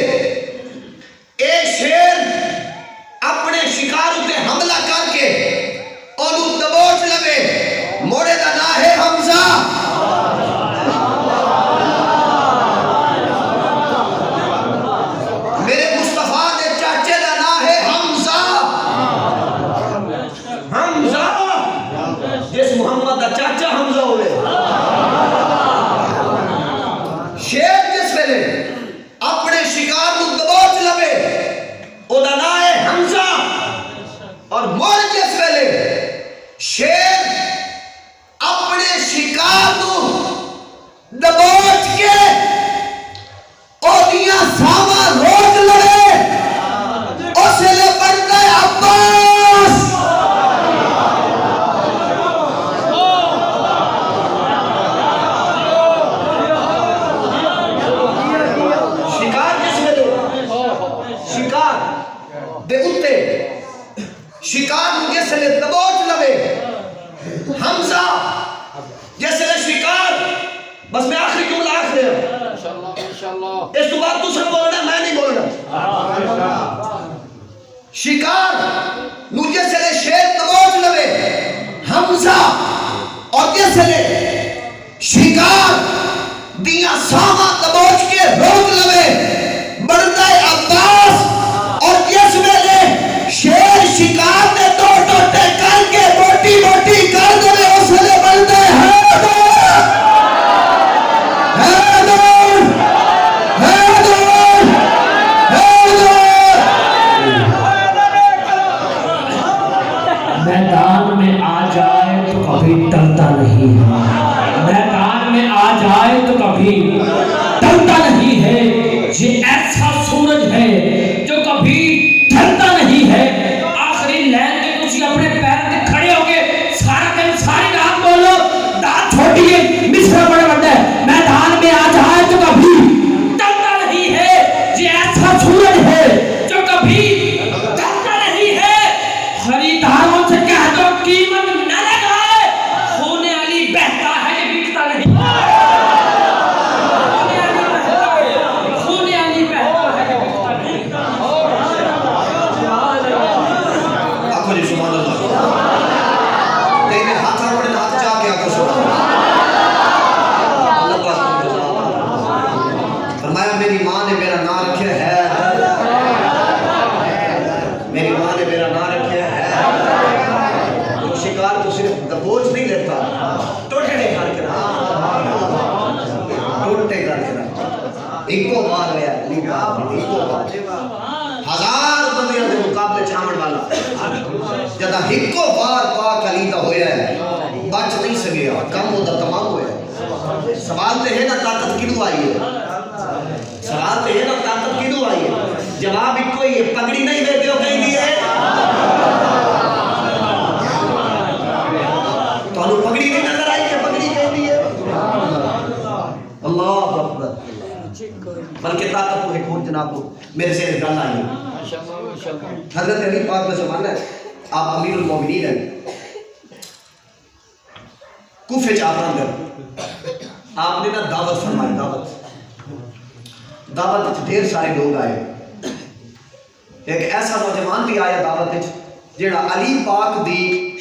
اے شیر اپنے شکار تے حملہ کر کے انہوں دبوچ لوے موڑے دا نا ہے حمزہ. محمد دا چاچا حمزہ ہوئے. شیر جس ویلے اپنے شکار کو دبوچ لوے او دا نام ہے حمزہ. اور مڑ جس ویلے شیر اپنے شکار کو دبوچ کے او دیا ساما روک لوے اس لئے بڑھتا ہے عباس. شکار جس لئے دبوچ لوے حمزہ جس لئے شکار. بس میں آخری جملہ آخر ہے اس تو بات دوسرا بولنا میں نہیں بولنا. شکار جس لئے شیر دبوچ لوے حمزہ اور جس لئے شکار دیا ساما دبوچ کے روک لوے بڑھتا ہے عباس. اور جس ویلے شیر شکار نے دو ٹوٹے کر کے موٹی موٹی کر دے اس لئے بلدے حیدر حیدر حیدر حیدر. میدان میں آ جائے تو کبھی ٹلتا نہیں ہے. میدان میں آ جائے تو کبھی ٹلتا نہیں ہے. یہ ایسا سورج ہے جو کبھی ڈھلتا نہیں ہے. آخری لین کے کچھ اپنے پیر کے کھڑے ہو کے سارا دن ساری رات بولو دانت چھوٹیے مصرا بڑے بڑھتا ہے. میدان میں آ جائے تو کبھی ڈھلتا نہیں ہے. یہ ایسا سورج ہے جو کبھی ڈھلتا نہیں ہے. خریداروں سے کہہ دو قیمت نہ لگائے. ہونے والی بہتا ہے یہ بکتا نہیں. میری ماں نے میرا نام رکھا ہے. میری ماں نے میرا نام رکھا ہے. وہ شکار کو صرف دبوچ نہیں لیتا ٹوٹے کر کے ٹوٹے کر کے ایک کو بار گیا ایک کو بار 1000 بندیاں دے مقابلے چھامن والا جدا ایک کو بار پاک علی دا ہویا ہے بچ نہیں سکیا کم ہوتا تمام ہویا ہے. سوال تے ہے نا طاقت کیوں آئی ہے. سوال تے ہے نا طاقت کیوں آئی ہے. جواب ایک کوئی پگڑی نہیں دیتے ہو کہیں دیئے بلکہ طاقت کو ایک اور جناب کو میرے سے گل آئی. حضرت علی پاک کا زمانہ ہے, آپ امیر المومنین ہیں, کوفے آپ اندر آپ نے نا دعوت فرمائی. دعوت ڈھیر سارے لوگ آئے. ایک ایسا نوجوان بھی آیا دعوت جیڑا علی پاک دی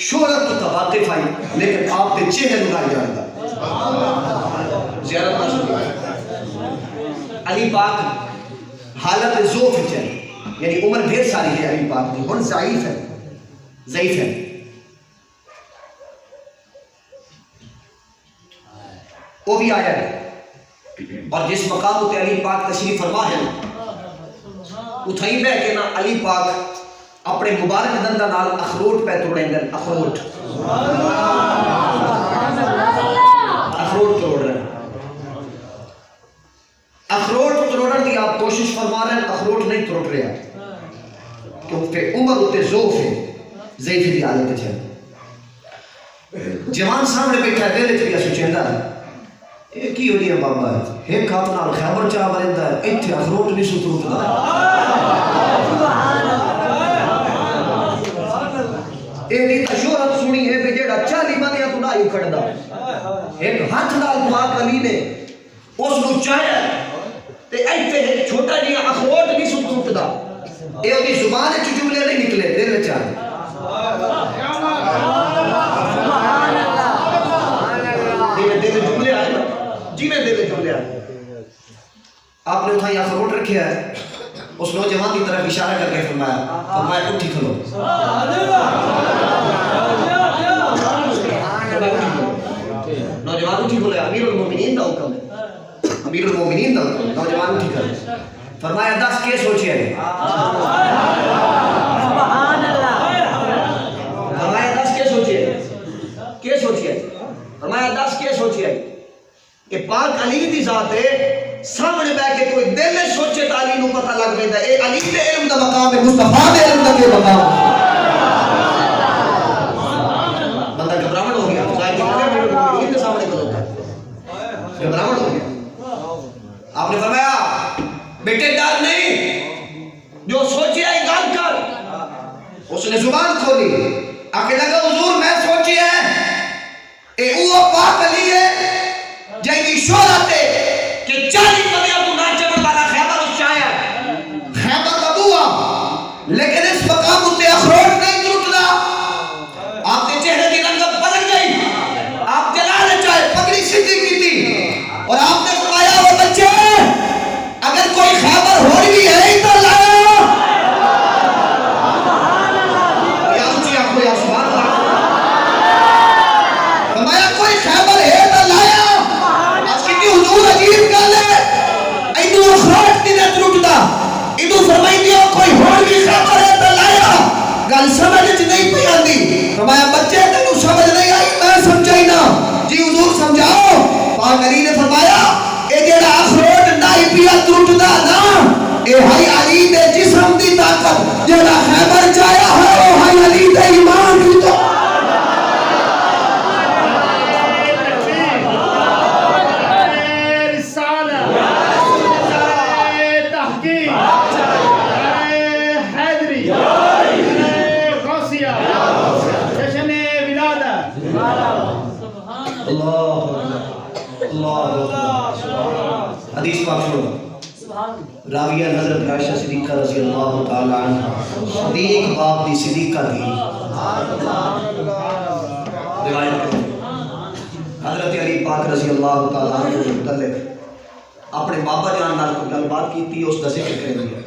شہرت تو واقف آئی لیکن آپ کے چہرے لگائی جائے گا زیارت نہ سنی. علی پاک حالت ذوف ہے, یعنی عمر ڈھیر ساری ہے علی پاک کی, ہن ضعیف ہے. وہ بھی آیا ہے اور جس مقام تے علی پاک تشریف فرما ہے اتھائی بہ کے نا علی پاک اپنے مبارک دنداں نال اخروٹ پہ توڑیں گے. اخروٹ توڑ رہے ہیں. اخروٹ توڑن کی آپ کوشش فرما رہے ہیں, اخروٹ نہیں توڑ رہے ہیں کیونکہ عمر اتنے ذوف ہے, ضعیف دی حالت ہے. جوان سامنے بیٹھا ہے, دل چ سوچیندا ہے یہ کی ہونی ہے بابا, ایک ہاتھ نال خیبر چا مریندا ہے, ایتھے اخروٹ نہیں سو توڑدا. اے دی شہرت سنی ہے کہ جیڑا 40 بندیاں تو نہ ہی کھڑدا, ایک ہاتھ نال پاک علی نے اس نو چاہیا تے ایتھے ایک چھوٹا جہا اخروٹ نہیں سو ٹوٹدا. اے اودی زبان وچ جملے نہیں نکلے, دل وچ آئے. جی میں دل جملے آئے. آپ نے اتھائی اخروٹ رکھیا ہے, اس نوجوان کی طرف اشارہ کر کے فرمایا اٹھی کھلو. نوجوان اٹھی کھلو, امیر المومنین دا حکم ہے, امیر المومنین دا حکم ہے, نوجوان اٹھی کھلو. فرمایا 10 کے سوچے ہے, فرمایا 10 کے سوچے ہے, فرمایا 10 کے سوچے ہے کہ پاک علی دی ذات ہے, سامنے بیٹھ کے کوئی دل میں سوچے تو علی نو پتہ لگ ویندا اے علی دے علم دا مقام ہے, مصطفیٰ دے علم دا کے مقام ہے. بندہ گھبراہٹ ہو گیا, ظاہر ہے میرے مومنین کے سامنے کھلوتا ہے, گھبراہٹ ہو گیا. آپ نے فرمایا بیٹے ڈر نہیں, جو سوچے آئی گل کر. اس نے زبان کھولی, آکے لگا حضور میں سوچی ہے اے اوہ پاک علی ہے جائنی شہرت ہے کہ 40 بندیاں تو نہ چمن والا خیبر اس چاہیا ہے, خیبر کا بوا, لیکن اس مقام اتے اخروٹ نہیں ٹوٹنا. آپ کے چہرے کی رنگت بدل گئی, آپ جلال چاہے پگڑی سیدھی کی تھی اور آپ نے فرمایا وہ بچے اگر کوئی خیبر ہو بھی ہے تو لایا. یا اونچی آنکھوں یا سبحان اللہ. فرمایا کوئی خیبر ہے تو لایا. حضور عجیب گل ہے, اینو اخراج دی نہ ٹوٹدا, اینو فرمائی دیو کوئی ہور بھی خبر ہے تے لایا. گل سمجھ وچ نہیں پئی آندی. فرمایا بچے تینوں سمجھ نہیں آئی, میں سمجھائی نا. جی حضور سمجھاؤ. پاک علی نے فرمایا اے جڑا اخروج نہیں پیا ٹوٹدا نا, اے ہے علی دے جسم دی طاقت. جڑا خیبر چایا ہے او ہے علی دے ایمان دی طاقت. حدیث پاک سنو, راویہ حضرت عائشہ صدیقہ رضی اللہ تعالی عنہ, صدیق باپ دی صدیقہ تھی. روایت کرتے حضرت علی پاک رضی اللہ تعالی عنہ کے متعلق اپنے بابا جان نال کوئی گل بات کی تھی, اس کا ذکر کریں گے.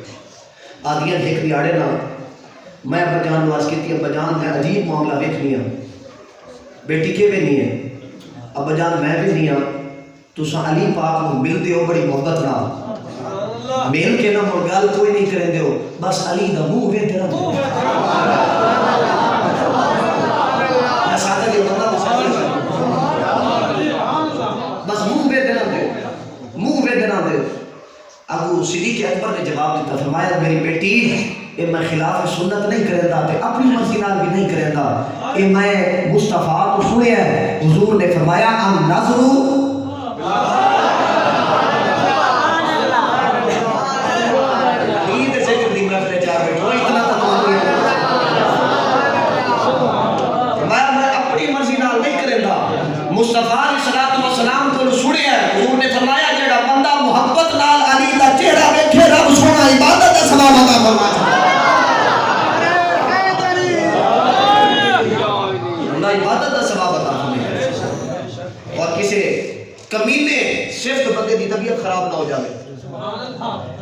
آدیاں دیکھ دیاڑے نا میں ابا جان نواز کی ابا جان میں عجیب معاملہ دیکھنی ہے, بیٹی کے بھی نہیں ہے, ابا جان میں بھی نہیں ہوں, تساں علی پاک کو ملتے ہو بڑی محبت نہ, مل کے نہ گل کوئی نہیں کریں دیو, بس علی دا منہ ویندے رہو. بس منہ ویندے نہ دیو. ابو صدیق اکبر نے جواب دیتا, فرمایا میری بیٹی اے میں خلاف سنت نہیں کریندا تے اپنی مرضی نال بھی نہیں کریندا, اے میں مصطفیٰ کو سنیا ہے. حضور نے فرمایا ام نظر نال نہیں کریندا مصطفیٰ علیہ الصلوۃ والسلام کو سنیا حضور نے فرمایا جڑا بندہ محبت نال علی دا چہرہ ویکھے رب سونا عبادت دا ثواب عطا فرماتا اللہ عبادت دا ثواب عطا فرماتا اور کسی کمینے صفت بندے دی طبیعت خراب نہ ہو جائے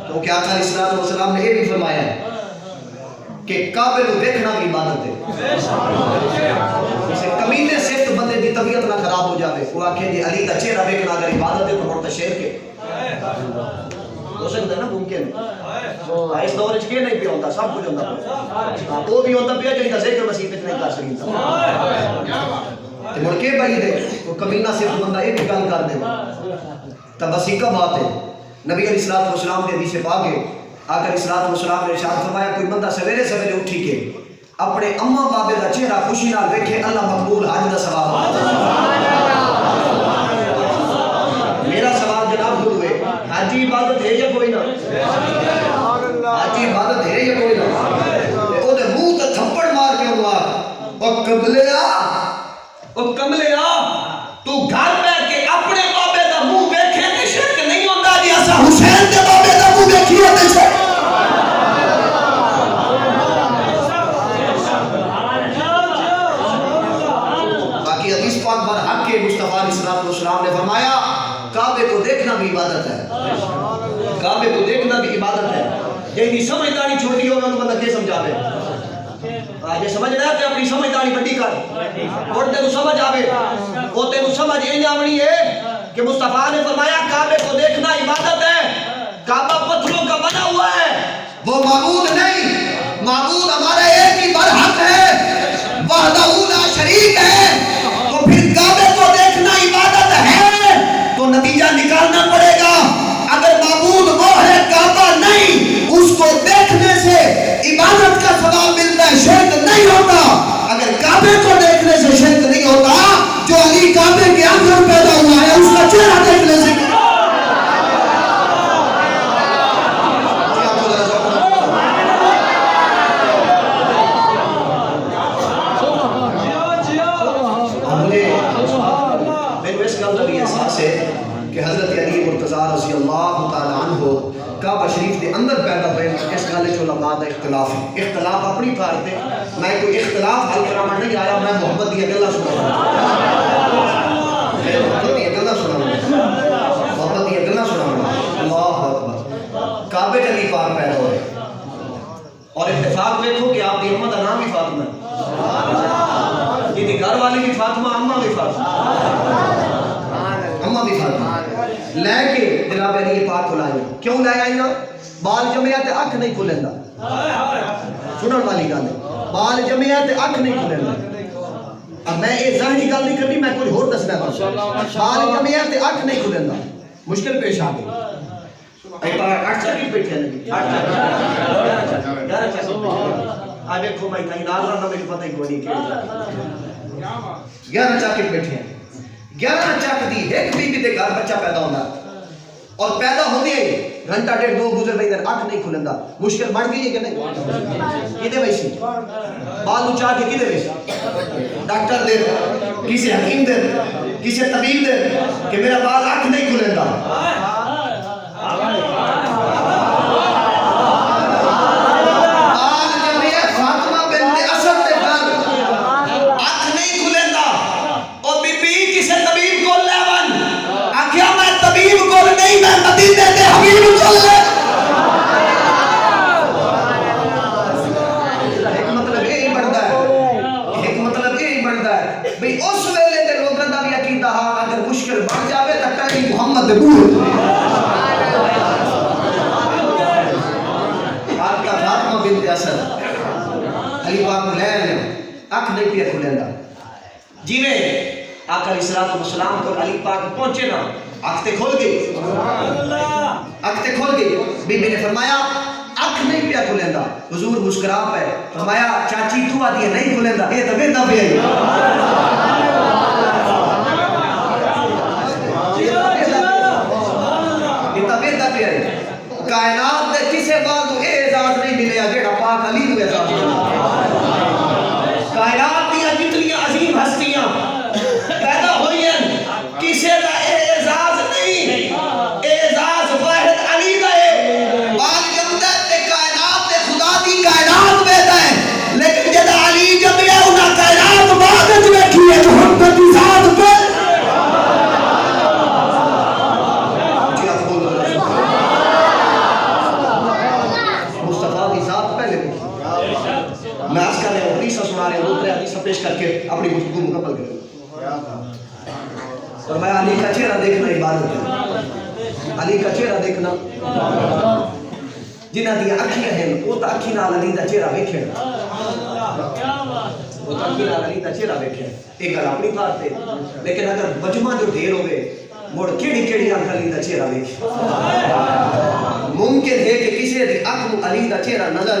کیونکہ آقا علیہ الصلوۃ والسلام نے یہ بھی فرمایا ہے کہ کعبے کو دیکھنا بھی عبادت ہے اسے کمینے صفت بندے دی طبیعت نہ خراب ہو جاوے وہ آکھے دی علی دا چہرہ دیکھنا اگر عبادت ہے تو بڑھتا شیر کے ہو سکتا ہے نا ممکن ہے اس دور کے نہیں پہ ہوتا سب کچھ ہوتا وہ بھی ہوتا پہ جو ذکر مسیح پہ نہیں کر سکتا تو مڑ کے بھائی دے وہ کمینہ صرف بندہ ایک گل کر دے تب بسی کا بات ہے نبی علیہ الصلوۃ والسلام کے حدیث پاک ہے آقا علیہ الصلوۃ والسلام نے ارشاد فرمایا کوئی بندہ سویرے سویرے اٹھی کے اپنے اماں بابے دا چہرہ خوشی نال دیکھے اللہ مقبول حج دا ثواب میرا سوال جناب ہوئے حاجی عبادت ہے یا کوئی نہ حاجی عبادت ہے یا کوئی نہ او دے منہ تے تھپڑ مار کے اللہ او کملیا تو گھر بیٹھ کے اپنے بابے دا منہ ویکھے تے شرک نہیں ہوندا جی اسا حسین دے بابے دا منہ ویکھیے تے شرک باقی حدیث پاک بر حق کے مصطفیٰ علیہ الصلوۃ والسلام نے فرمایا کعبے کو دیکھنا بھی عبادت ہے کعبے کو دیکھنا بھی عبادت ہے جیدی سمجھداری چھوٹی ہوگا تو بندہ کیا سمجھاوے آج سمجھ رہا ہے اپنی سمجھداری بڑی کر اور تینو سمجھ آوے وہ تینو سمجھ یہ آونی ہے کہ مصطفیٰ نے فرمایا کعبے کو دیکھنا عبادت ہے کعبہ پتھروں کا بنا ہوا ہے وہ معبود نہیں معبود ہمارا ایک ہی برحق ہے وحدہ لا شریک ہے تو پھر کعبے کو دیکھنا عبادت ہے تو نتیجہ نکالنا پڑے گا اگر معبود وہ ہے کعبہ نہیں اس کو دیکھنے سے عبادت کا ثواب ملتا ہے شرک نہیں ہوتا اگر کعبے کو دیکھنے سے شرک نہیں ہوتا جو علی کعبے کے اندر پیدا ہوا ہے اس کا چہرہ دیکھنے سے میرے اس گل کا بھی احساس ہے کہ حضرت علی مرتضیٰ رضی اللہ تعالی عنہ کعبہ شریف کے اندر پیدا ہوئے اس گل چ علماء دا اختلاف ہے اختلاف اپنی طرح تے میں کوئی اختلاف حل کرانا نہیں آیا میں محبت دی گلاں سنا محبت دی گلاں سنا اللہ اکبر کعبے علی پاک پیدا ہوئے اور اتفاق دیکھو کہ آپ کی امت کا نام بھی فاطمہ ہے جی گھر والی بھی فاطمہ اماں بھی فاطمہ اماں بھی فاطمہ لے کے جناب علی پاک کو لائے کیوں لائے آئی نا بال جمعیہ تے اکھ نہیں کھلندا سنن والی گل ہے بال جمعیہ تے اکھ نہیں کھلندا اب میں یہ ظاہری گل نہیں کرنی میں کوئی اور دسنا بال جمعیہ تے اکھ نہیں کھلندا مشکل پیش آ گئی ایک بار 8 چاکی بیٹھے ہیں 8 چاکی آ دیکھو میں کہیں نال رہنا میرے پتہ ہی کوئی نہیں کہ 11 چاکی بیٹھے ہیں 11 چاک دی ایک بی بی دے گھر بچہ پیدا ہونا اور پیدا ہونے گھنٹہ ڈیڑھ 2 گزر بھائی در آنکھ نہیں کھلندا مشکل بڑھ گئی ہے کہ نہیں کدے ویسی بال اچا کے کدے ویسی ڈاکٹر دے کسی حکیم دے کسی طبیب دے کہ میرا بال آنکھ نہیں کھلندا مدینے دے حبیب کو لے ایک مطلب یہ بڑھتا ہے بھئی اس ویلے تے لوگوں دا بھی عقیدہ اگر مشکل بڑھ جاوے تو پہلی محمد دے بول آپ کا فاطمہ بنت اسد علی پاک لے اکھ نہیں پیا کھلندا جویں آقا علیہ الصلوۃ والسلام کو علی پاک پہنچے نا آنکھیں کھول گئی آنکھیں کھول گئی بی بی نے فرمایا آنکھ نہیں پیا کھلیندا حضور مسکرا پے فرمایا چاچی تو آدھی نہیں کھلیندا یہ تو ویندا پیا یہ تو ویندا پیا کائنات دے کسے بعد اے اعزاز نہیں ملیا جیڑا پاک علی نوں اعزاز ملیا کائنات دی جتنی عظیم ہستیاں فرمایا علی کا چہرہ دیکھنا عبادت ہے. علی کا چہرہ دیکھنا جنہ دیا اکھیاں ہیں وہ تا اکھی نال علی دا چہرہ ویکھن وہ تا اکھی نال علی دا چہرہ ویکھن ایک گل اپنی بات ہے لیکن اگر مجمع جو ڈھیر ہوئے مڑ کیڑی کیڑی اکھ علی دا چہرہ ویکھ ممکن ہے کہ کسی دی اکھ نو علی دا چہرہ نظر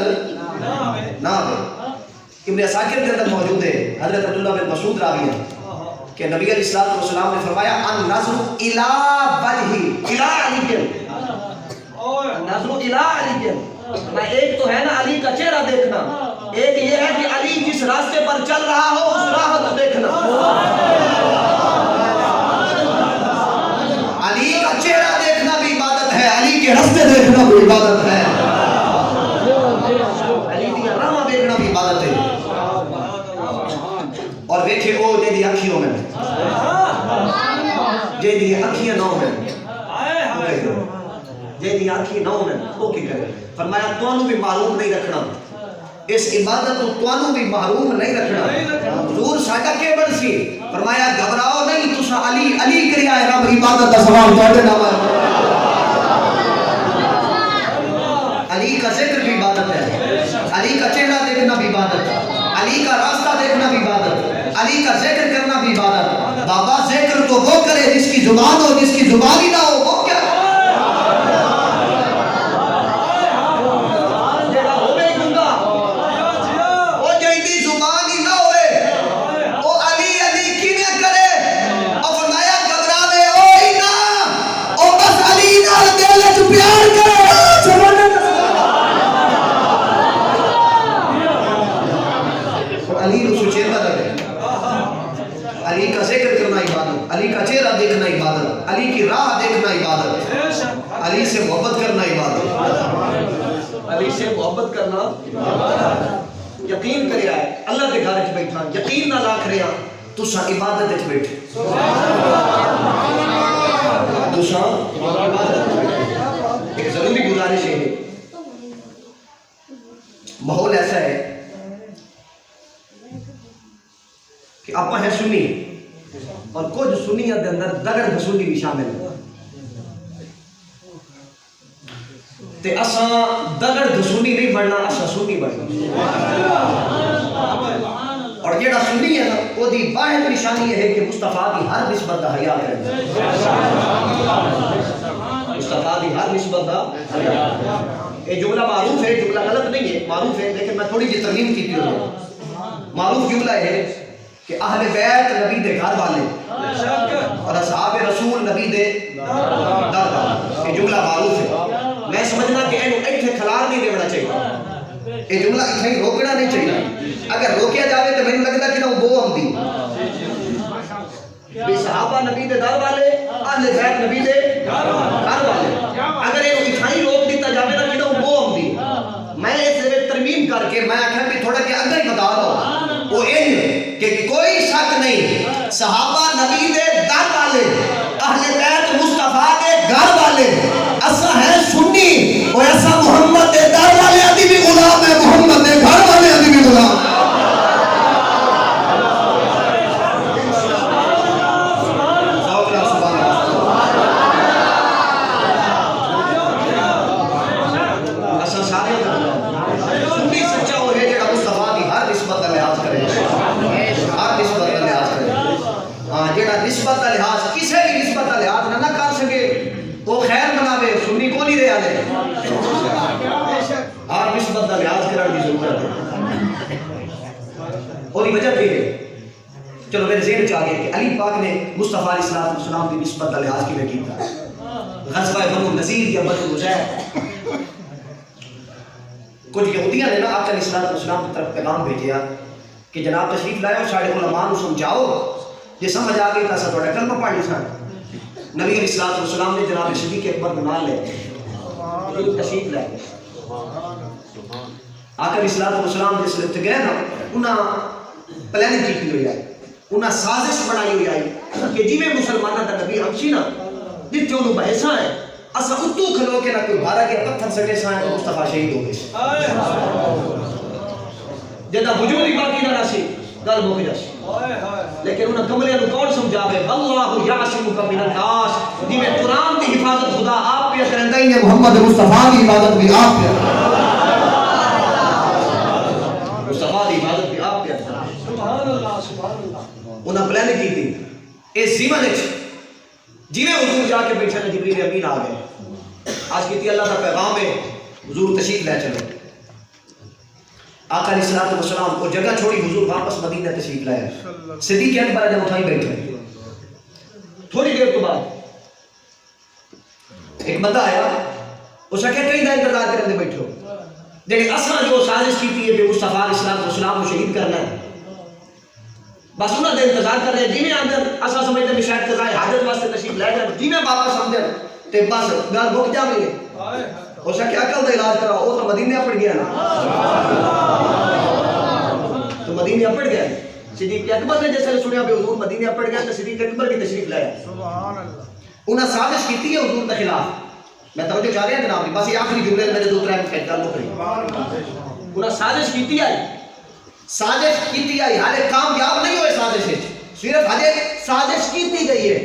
نہ آئے. ابن عساکر کے اندر موجود ہے حضرت عبداللہ بن مسعود راوی ہے کہ نبی علیہ السلام نے فرمایا ان نظر الی وجہی الی علی نظر الی علی. میں ایک تو ہے نا علی کا چہرہ دیکھنا ایک یہ ہے کہ علی جس راستے پر چل رہا ہو اس راہ کو دیکھنا. علی کا چہرہ دیکھنا بھی عبادت ہے علی کے راستے دیکھنا بھی عبادت ہے علی کی راہ دیکھنا بھی عبادت ہے. اور دیکھے او جے دی اکھیوں میں جے دی اکھیاں نو میں جے دی اکھی نو میں وہ کی کرے. فرمایا توانوں بھی معلوم نہیں رکھنا اس عبادت کو توانوں بھی محروم نہیں رکھنا. حضور ساڈا کے بڑ سی فرمایا گھبراؤ نہیں تسا علی علی کریا ہے رب عبادت دا ثواب تواڈے نام ہے. علی کا ذکر بھی عبادت ہے علی کا چہرہ دیکھنا بھی عبادت ہے علی کا راستہ دیکھنا بھی عبادت ہے علی کا ذکر کرنا بھی عبادت. بابا ذکر تو وہ کرے جس کی زبان ہو جس کی زبان ہی نہ ہو وہ کیا علی کا ذکر کرنا عبادت علی کا چہرہ دیکھنا عبادت علی کی راہ دیکھنا عبادت علی سے محبت کرنا عبادت علی سے محبت کرنا یقین کریا ہے اللہ کے گھر وچ بیٹھا یقین نہ لاکھ رہا تساں عبادت وچ بیٹھے تساں ایک ضروری گزارش ہے ماحول ایسا ہے کہ آپ ہیں سنی اور کچھ سنیت دے اندر دگڑ گھسولی بھی شامل ہے تے اساں دگڑ گھسولی نہیں بننا اساں سنی بننا اور جیڑا سنی ہے نا وہ دی واحد نشانی یہ ہے کہ مصطفیٰ کی ہر نسبت دا حیا کرے مصطفیٰ کی ہر نسبت دا حیا. یہ جملہ معروف ہے جملہ غلط نہیں ہے معروف ہے لیکن میں تھوڑی جی ترمیم کی تھی معروف جملہ ہے کہ اہل بیت نبی دے گھر والے اور اصحاب رسول نبی دے در والے یہ جملہ معروف ہے. میں سمجھنا کہ اینو ایتھے کھلار نہیں دینا چاہیے یہ جملہ ایتھے روکنا نہیں چاہیے اگر روکیا جاوے تو میں لگتا کہ نہ وہ آمدی بھی صحابہ نبی دے در والے اہل بیت نبی دے گھر والے اگر اینو ایتھے روک دیتا جاوے نا کہ نہ وہ آمدی میں اس میں ترمیم کر کے میں آخر بھی تھوڑا کہ اگر ہی بتا رہا ہوں وہ یہ کہ کوئی شک نہیں صحابہ نبی دے در والے اہل بیت مصطفیٰ دے گھر والے اسا ہے سنی اور ایسا محمد دے در والے ادھی بھی غلام ہے محمد دے گھر والے ادھی بھی غلام نسبت لحاظ کسی بھی نسبت لحاظ نہ کر سکے وہ خیر مناوے سنی کو نہیں رہا دے ہر نسبت لحاظ کرنے کی ضرورت ہے. اور وجہ یہ ہے چلو میرے ذہن چ آ گیا کہ علی پاک نے مصطفیٰ علیہ السلام کی نسبت لحاظ کی نہیں کیتا. غزوہ بنو نذیر یا بنو مزاح کچھ یہودیاں نے نا آپ علیہ السلام کی طرف پیغام بھیجیا کہ جناب تشریف لائے اور سارے علماء کو سمجھاؤ یہ سمجھ آ گئی تو ایسا تھوڑا کلمہ پڑھ سن. نبی علیہ السلام نے جناب صدیق اکبر کو نال لے تشریف لائے آقا علیہ السلام جس لفت گئے نا انہاں پلاننگ کی ہوئی ہے انہاں سازش بنائی ہوئی ہے کہ جی میں مسلمانہ دا نبی ہمشی نا جت جو انہوں بحثاں ہیں اسا اتو کھلو کے نہ کوئی بارہ گیا پتھر سکے سائیں تو مصطفیٰ شہید ہو گئے جدہ وجودی باقی نہ رسی گل ہو گیا لیکن انہاں کملیاں نوں کون سمجھاوے؟ اللہ یعصمک من الناس، جی میں قرآن دی حفاظت خدا آپ پہ کرندا ہی ہے، محمد مصطفیٰ دی حفاظت بھی آپ پہ مصطفیٰ دی حفاظت بھی آپ پہ سبحان اللہ سبحان اللہ۔ انہاں پلان کی تھی اس زمن وچ جویں حضور جا کے بیٹھے نے جبریل امین آ گئے، آج کیتی اللہ کا پیغام ہے حضور تشریف لے چلو۔ آقا علیہ الصلوۃ والسلام کو جگہ چھوڑی، حضور واپس مدینہ تشریف لائے، صدیق اکبر جب اٹھائی بیٹھے۔ تھوڑی دیر تو بعد ایک بندہ آیا، اس نے کہا کہیں دا انتظار کرنے دے بیٹھو، دیکھ اساں جو سازش کی ہے کہ مصطفیٰ علیہ الصلوۃ والسلام کو شہید کرنا ہے، بس انہاں دے انتظار کر رہے ہیں، جی میں اندر اساں سمجھتے ہیں شاید قضائے حاجت واسطے تشریف لے جائیں، جی میں واپس اندر تے بس گل مک جاویں گے۔ اس نے کیا عقل دا علاج کرا، وہ تو مدینے پڑ گیا نا، تو مدینے پڑ گیا۔ صدیق اکبر نے جیسے سنیا کہ حضور مدینے پڑ گیا تو صدیق اکبر بھی تشریف لایا۔ سبحان اللہ۔ انہاں سازش کیتی ہے حضور کے خلاف، میں توجہ چاہ رہا ہوں جناب، بس یہ آخری جملے میں دو ترے منٹ گل مکئی۔ انہاں سازش کیتی ہے، سازش کیتی ہے، حالے کامیاب نہیں ہوئے سازش وچ، صرف حالے سازش کیتی گئی ہے۔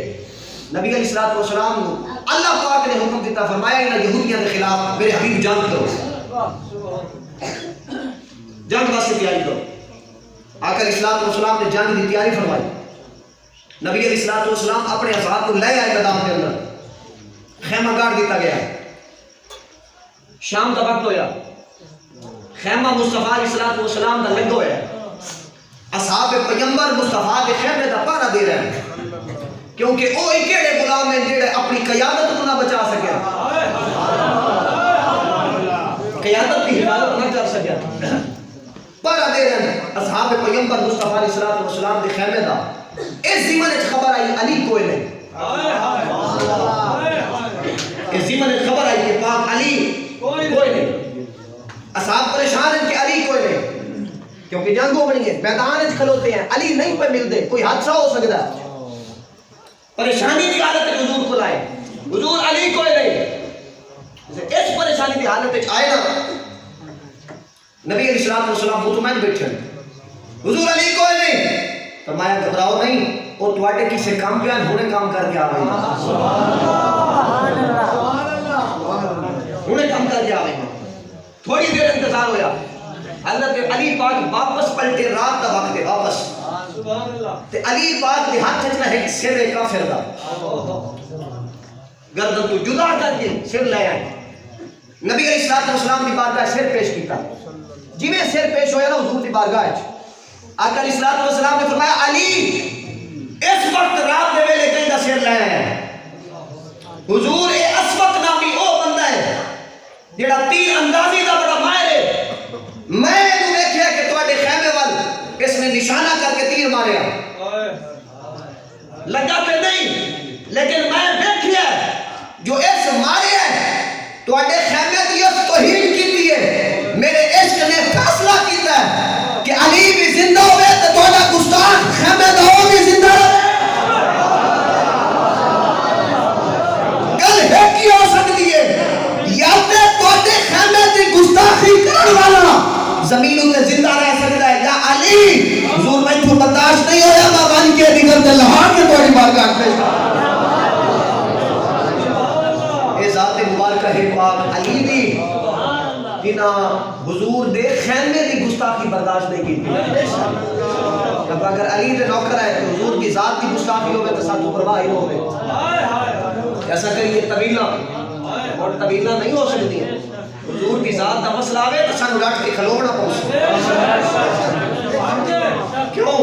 نبی علیہ الصلوۃ والسلام کو اللہ پاک نے حکم دیتا، فرمایا ان یہودیاں کے خلاف میرے حبیب جنگ کرو، جنگ واسطے تیاری کرو۔ آقا علیہ الصلوۃ والسلام نے جنگ کی تیاری فرمائی، نبی علیہ الصلوۃ والسلام اپنے اصحاب کو لے آئے میدان کے اندر، خیمہ گاڑ دیتا گیا، شام کا وقت ہویا، خیمہ مصطفیٰ علیہ الصلوۃ والسلام دا لگا ہوا ہے، اصحاب پیغمبر مصطفیٰ کے خیمے دا پہرا دے رہے ہیں، کیونکہ وہ ایک ایڑے غلام ہیں جڑے اپنی قیادت کو نہ بچا سکے، قیادت کی حفاظت نہ کر سکے، پہرا دے رہے ہیں اصحاب پیغمبر مصطفیٰ علیہ الصلوۃ والسلام کے خیمے دا۔ اس زمن وچ خبر آئی علی کوئی نہیں، اس زمن وچ خبر آئی کہ پاک علی کوئی نہیں، اصحاب پریشان ہیں کہ علی کوئی نہیں، کیونکہ جنگ ہو بنی ہے، میدان وچ کھلوتے ہیں، علی نہیں پہ ملتے، کوئی حادثہ ہو سکتا ہے، پریشانی کی حالت میں حضور کو لائے، حضور علی کوئی نہیں۔ اس پریشانی کی حالت میں آئے نا، نبی علیہ الصلوۃ والسلام مطمئن بیٹھے، حضور علی کوئی نہیں، فرمایا گھبراؤ نہیں، وہ تواڈے کسے کام پہ ہونے کام کر کے آ گئے، ہونے کام کر کے آ گئے۔ تھوڑی دیر انتظار ہویا، حضرت علی پاک واپس پلٹے، رات کا وقت ہے، واپس تے علی پاک کے ہاتھ وچ ایک سر ہے کافر دا، گردن تو جدا کر کے سر لے آئے، نبی علیہ الصلوۃ والسلام کی بارگاہ سر پیش کیتا، جی میں سر پیش ہویا نا حضور کی بارگاہ وچ، آقا علیہ الصلوۃ والسلام نے فرمایا علی اس وقت رات دے ویلے کہیں دا سر لے آئے، حضور اے اسوق نامی او بندہ ہے جڑا تیر اندازی دا بڑا ماہر ہے، میں نے دیکھا کہ تواڈے خیمے وال اس نے نشانہ کر کے تیر ماریا، لگا کہ نہیں، لیکن میں دیکھیا جو اس مارے ہے تواڈے خیمے دی اس توہین کیتی ہے، میرے عشق نے فیصلہ کیتا ہے کہ علی بھی زندہ ہوئے تو تواڈا گستاخ خیمے دا ہو بھی زندہ رہے، گل ہے کی ہو سکتی ہے، یا تے تواڈے خیمے دی گستاخی کرن والا زمینوں تے زندہ رہ سکتا ہے، یا علی حضور میں تو برداشت نہیں ہویا، میں بن کے نکل تے لہا کے تواڈی بارگاہ پیش اے ذات مبارکہ ہے پاک علی دی، جنہ حضور دے خیمے دی گستاخی برداشت نہیں کی، اب اگر علی دے نوکر ہے تو حضور کی ذات کی گستاخی ہوگی تو ساتھ پرواہ ہی ہوگی، ایسا کریے طویلہ اور طویلہ نہیں ہو سکتی ہے، حضور کی ذات کا مسئلہ آوے تو سانو ڈٹ کے کھلونا پہنچے، کیوں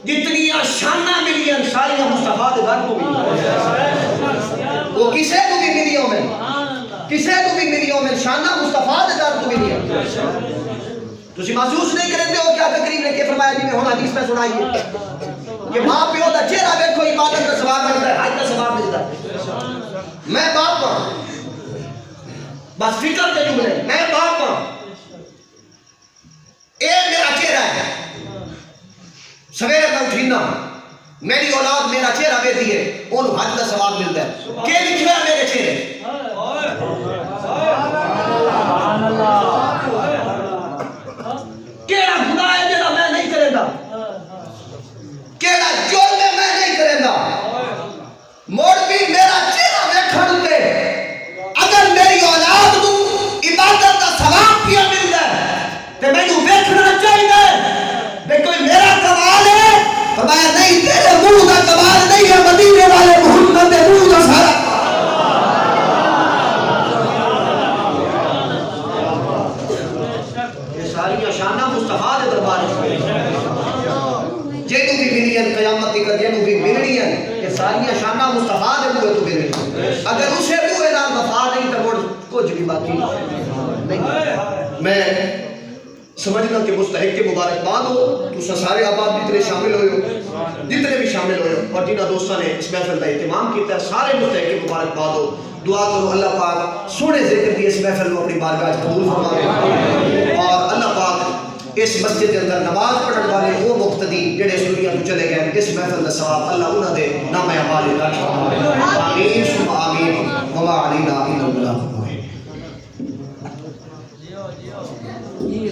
جتنی شانہ ملی ہیں ساریاں مصطفیٰ دے گھر کو ملی، وہ کسے کو بھی ملیوں میں، کسے کو بھی ملیوں میں شانہ مصطفیٰ دے گھر کو ملی ہے، تسی محسوس نہیں کرتے ہو کیا تقریب نے کہ فرمایا جی میں ہونا حدیث میں سنائیے کہ ماں پیو دا چہرہ دیکھو عبادت کا ثواب ملتا ہے، حج کا ثواب ملتا ہے، میں باپ ہوں، بس فکر کے جملے، میں باپ ہوں، اے میرا چہرہ ہے، سویرے میں اٹھینا، میری اولاد میرا چہرہ بیتی ہے، انہوں حج کا ثواب ملتا ہے، کہ لکھا ہے میرے چہرے، کیڑا گناہ ہے جڑا میں نہیں کرے گا، کیڑا ہیں کہ ساری شانہ مصطفیٰ دے بوئے تو میرے اگر اسے بوئے نال وفا نہیں تو مڑ کچھ بھی باقی نہیں. میں سمجھنا کہ مستحق کے مبارکباد ہو تو سارے آباد جتنے شامل ہوئے ہو جتنے بھی شامل ہوئے ہو اور جنہ دوستوں نے اس محفل کا اہتمام کیا ہے سارے مستحق کے مبارکباد ہو. دعا کرو اللہ پاک سونے ذکر دی اس محفل کو اپنی بارگاہ قبول فرمائے اور اللہ پاک اس مسجد کے اندر نماز پڑھنے والے وہ مقتدی جڑے اس دنیا کو چلے گئے اس محفل کا ثواب اللہ انہاں دے نام اعمال عطا فرمائے. آمین ثم آمین وما علینا الا البلاغ. جی